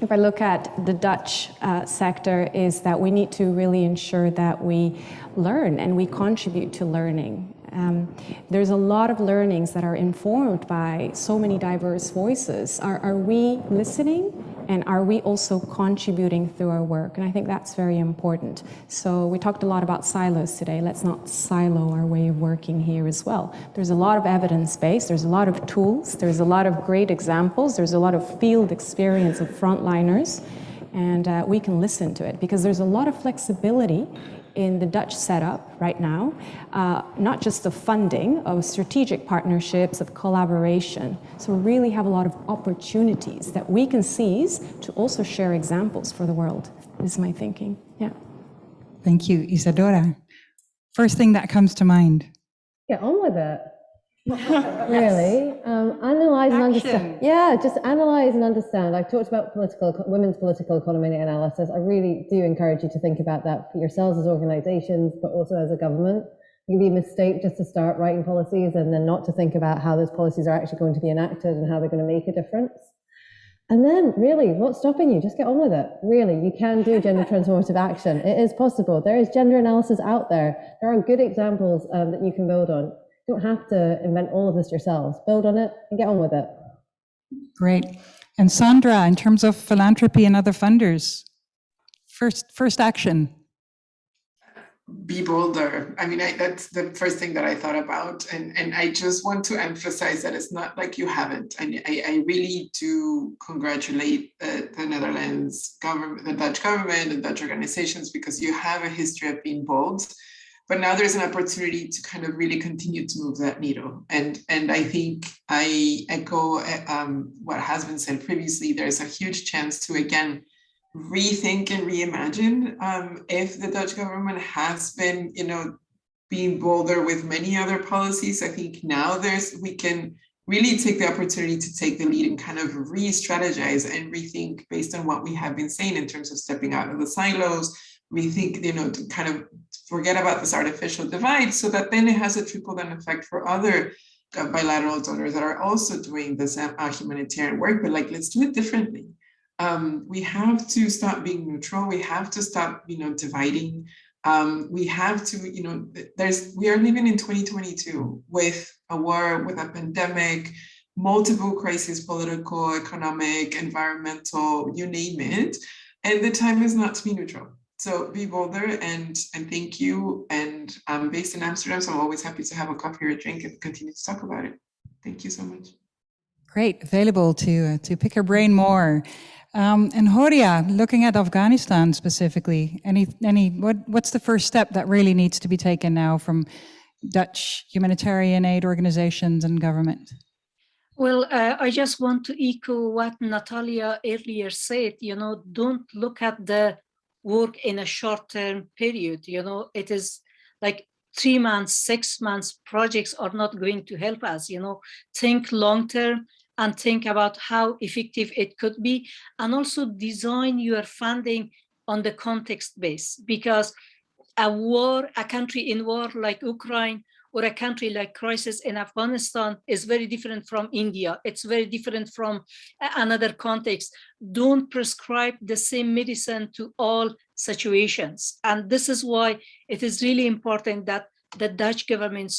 if I look at the Dutch sector, is that we need to really ensure that we learn and we contribute to learning. There's a lot of learnings that are informed by so many diverse voices. Are we listening, and are we also contributing through our work? And I think that's very important. So we talked a lot about silos today. Let's not silo our way of working here as well. There's a lot of evidence base, there's a lot of tools, there's a lot of great examples, there's a lot of field experience of frontliners, and we can listen to it because there's a lot of flexibility in the Dutch setup right now, not just the funding, of strategic partnerships, of collaboration. So we really have a lot of opportunities that we can seize to also share examples for the world, is my thinking. Yeah. Thank you, Isadora. First thing that comes to mind. Get on with it. Really, analyze and understand. Yeah, just analyze and understand. I've talked about women's political economy analysis. I really do encourage you to think about that for yourselves as organizations, but also as a government. It can be a mistake just to start writing policies and then not to think about how those policies are actually going to be enacted and how they're going to make a difference. And then really, what's stopping you? Just get on with it. Really, you can do gender transformative action. It is possible. There is gender analysis out there. There are good examples that you can build on. You don't have to invent all of this yourselves. Build on it and get on with it. Great. And Sandra, in terms of philanthropy and other funders, first action. Be bolder. I mean, that's the first thing that I thought about. And I just want to emphasize that it's not like you haven't. I really do congratulate the Netherlands government, the Dutch government, and Dutch organizations, because you have a history of being bold. But now there's an opportunity to kind of really continue to move that needle. And I think I echo what has been said previously. There's a huge chance to, again, rethink and reimagine. If the Dutch government has been, being bolder with many other policies, I think now we can really take the opportunity to take the lead and kind of re-strategize and rethink based on what we have been saying in terms of stepping out of the silos, rethink, to kind of forget about this artificial divide, so that then it has a trickle-down effect for other bilateral donors that are also doing this humanitarian work, but let's do it differently. We have to stop being neutral. We have to stop, dividing. We have to, we are living in 2022 with a war, with a pandemic, multiple crises, political, economic, environmental, you name it. And the time is not to be neutral. So be bolder, and thank you. And I'm based in Amsterdam, so I'm always happy to have a coffee or a drink and continue to talk about it. Thank you so much. Great, available to pick your brain more. And Horia, looking at Afghanistan specifically, what's the first step that really needs to be taken now from Dutch humanitarian aid organizations and government? Well, I just want to echo what Natalia earlier said. Don't look at the work in a short-term period. It is like 3 months, 6 months projects are not going to help us. Think long-term and think about how effective it could be, and also design your funding on the context base, because a country in war like Ukraine or a country like crisis in Afghanistan is very different from India. It's very different from another context. Don't prescribe the same medicine to all situations. And this is why it is really important that the Dutch government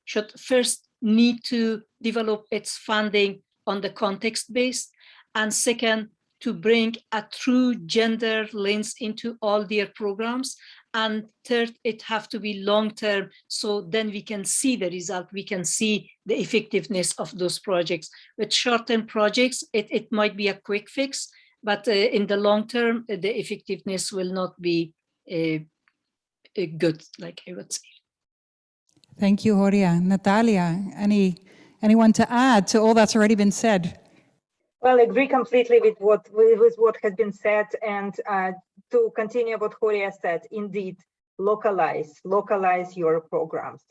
should first need to develop its funding on the context based, and second, to bring a true gender lens into all their programs. And third, it have to be long-term, so then we can see the result, we can see the effectiveness of those projects. With short-term projects, it might be a quick fix, but in the long term, the effectiveness will not be good, like I would say. Thank you, Horia. Natalia, anyone to add to all that's already been said? Well, I agree completely with what has been said, and to continue what Horia said, indeed, localize your programs.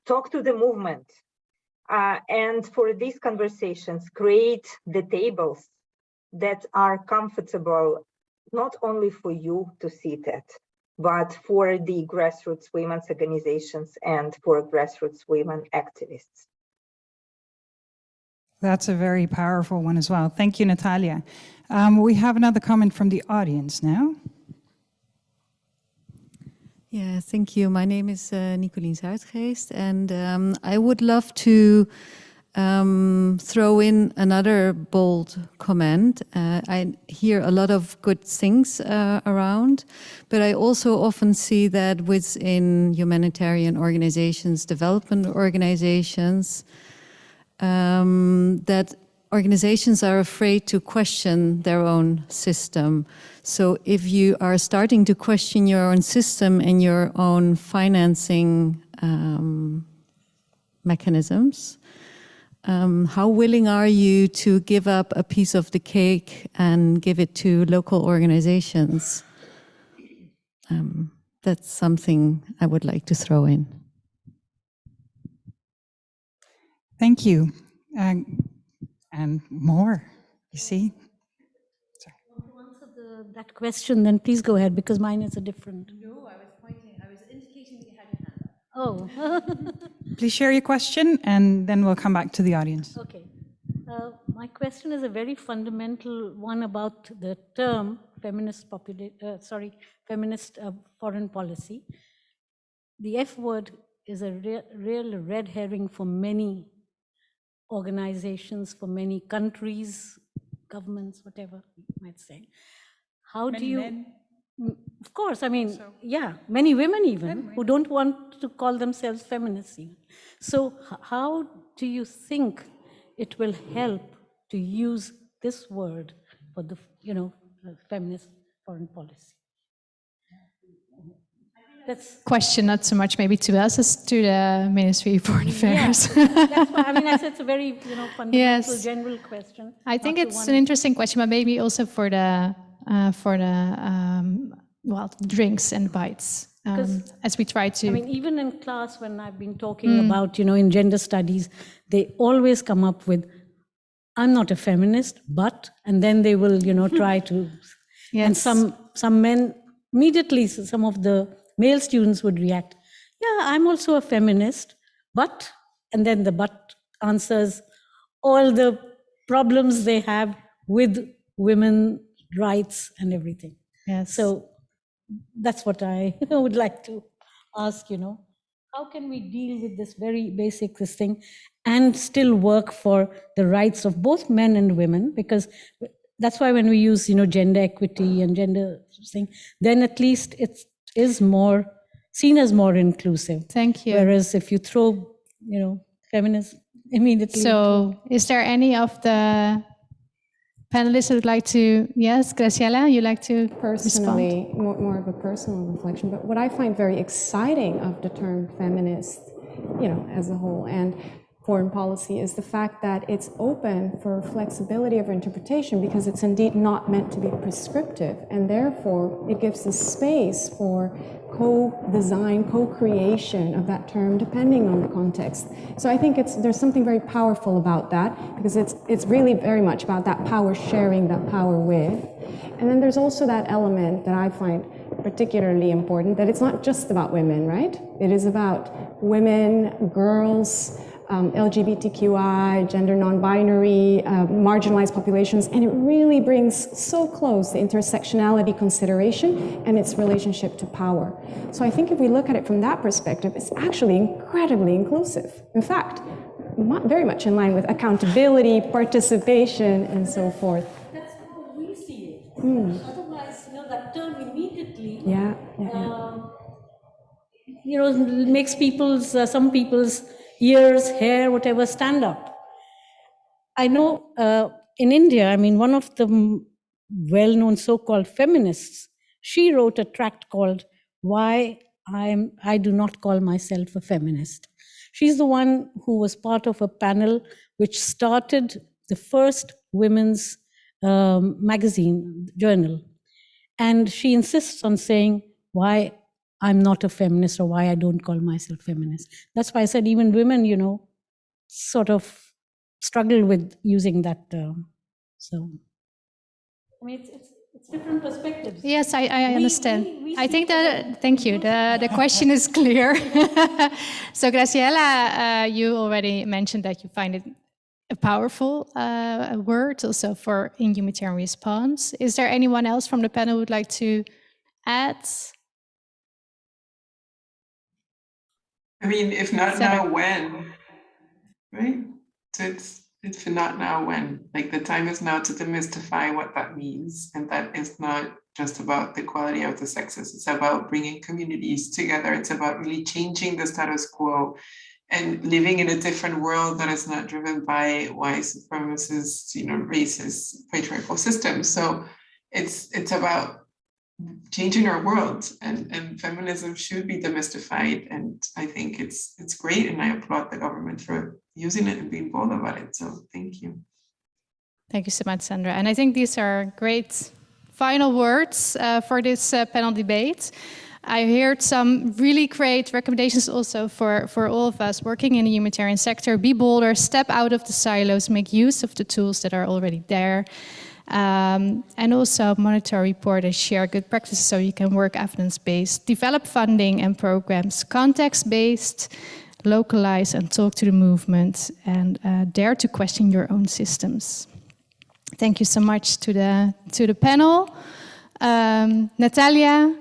Talk to the movement, and for these conversations, create the tables that are comfortable, not only for you to sit at, but for the grassroots women's organizations and for grassroots women activists. That's a very powerful one as well. Thank you, Natalia. We have another comment from the audience now. Yeah, thank you. My name is Nicolien Zuidgeest, and I would love to throw in another bold comment. I hear a lot of good things around, but I also often see that within humanitarian organizations, development organizations, that organizations are afraid to question their own system. So if you are starting to question your own system and your own financing mechanisms, how willing are you to give up a piece of the cake and give it to local organizations? That's something I would like to throw in. Thank you. And more, you see? Sorry. To answer that question, then please go ahead, because mine is a different. No, I was indicating that you had your hand up. Oh. Please share your question, and then we'll come back to the audience. Okay. My question is a very fundamental one about the term feminist foreign policy. The F word is a real red herring for many organizations, for many countries, governments, whatever you might say. How do you? Men. Of course, I mean, yeah, many women even who don't want to call themselves feminists even. So how do you think it will help to use this word for the, feminist foreign policy? That's question, not so much maybe to us as to the Ministry of Foreign Affairs. Yeah, that's why, I mean, I said it's a very fundamental, general question. I think it's an interesting question, but maybe also for the drinks and bites. As we try to. I mean, even in class when I've been talking about, in gender studies, they always come up with, I'm not a feminist, but, and then they will, try to, and some men, immediately, some of the male students would react, yeah, I'm also a feminist, but, and then the but answers all the problems they have with women's rights and everything. Yes. So that's what I would like to ask, how can we deal with this very basic thing and still work for the rights of both men and women? Because that's why when we use, gender equity and gender thing, then at least it is more seen as more inclusive. Thank you. Whereas if you throw, feminists immediately. So is there any of the panelists who would like to, yes, Graciela, you'd like to personally respond? more of a personal reflection, but what I find very exciting of the term feminist, as a whole, and foreign policy is the fact that it's open for flexibility of interpretation because it's indeed not meant to be prescriptive, and therefore it gives a space for co-design, co-creation of that term depending on the context. So I think there's something very powerful about that because it's really very much about that power sharing, that power with. And then there's also that element that I find particularly important, that it's not just about women, right? It is about women, girls, LGBTQI, gender non-binary, marginalized populations, and it really brings so close the intersectionality consideration and its relationship to power. So I think if we look at it from that perspective, it's actually incredibly inclusive. In fact, very much in line with accountability, participation, and so forth. That's how we see it. Otherwise, that term immediately makes some people's ears, hair, whatever, stand up. I know in India, I mean, one of the well-known so-called feminists, she wrote a tract called Why I do not call myself a feminist. She's the one who was part of a panel which started the first women's magazine journal. And she insists on saying why I'm not a feminist or why I don't call myself feminist. That's why I said even women, sort of struggle with using that term. So, I mean, it's different perspectives. Yes, I understand. I think that, thank you, the question is clear. So Graciela, you already mentioned that you find it a powerful word also for in humanitarian response. Is there anyone else from the panel who would like to add? I mean, if not Sandra. now, when? Right? So it's if not now, when? Like the time is now to demystify what that means. And that is not just about the equality of the sexes. It's about bringing communities together. It's about really changing the status quo and living in a different world that is not driven by white supremacist, racist, patriarchal systems. So it's about changing our world, and feminism should be demystified. And I think it's great, and I applaud the government for using it and being bold about it. So thank you. Thank you so much, Sandra. And I think these are great final words for this panel debate. I heard some really great recommendations also for all of us working in the humanitarian sector. Be bolder, step out of the silos, make use of the tools that are already there. And also monitor, report, and share good practices so you can work evidence-based, develop funding and programs, context-based, localize and talk to the movement, and dare to question your own systems. Thank you so much to the panel. Natalia,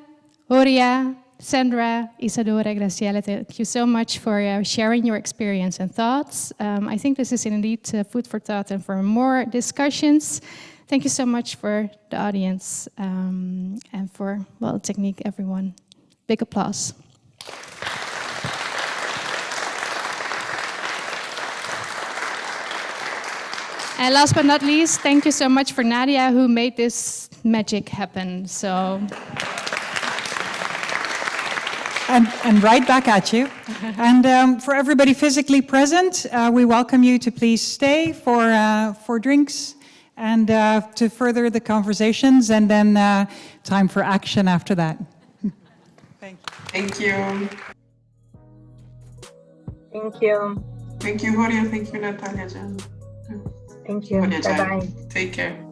Horia, Sandra, Isadora, Graciela, thank you so much for sharing your experience and thoughts. I think this is indeed food for thought and for more discussions. Thank you so much for the audience and for, well, technique, everyone. Big applause. And last but not least, thank you so much for Nadia, who made this magic happen. So. And right back at you. And for everybody physically present, we welcome you to please stay for drinks and to further the conversations, and then time for action after that. Thank you. Thank you. Thank you. Thank you, Horia. Thank you, Natalia. Jan. Thank you. Bye-bye. Take care.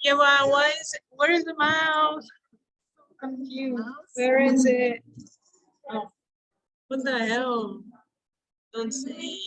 Yeah, well, where's the mouse? confused. Where is it? Oh. What the hell? Don't say.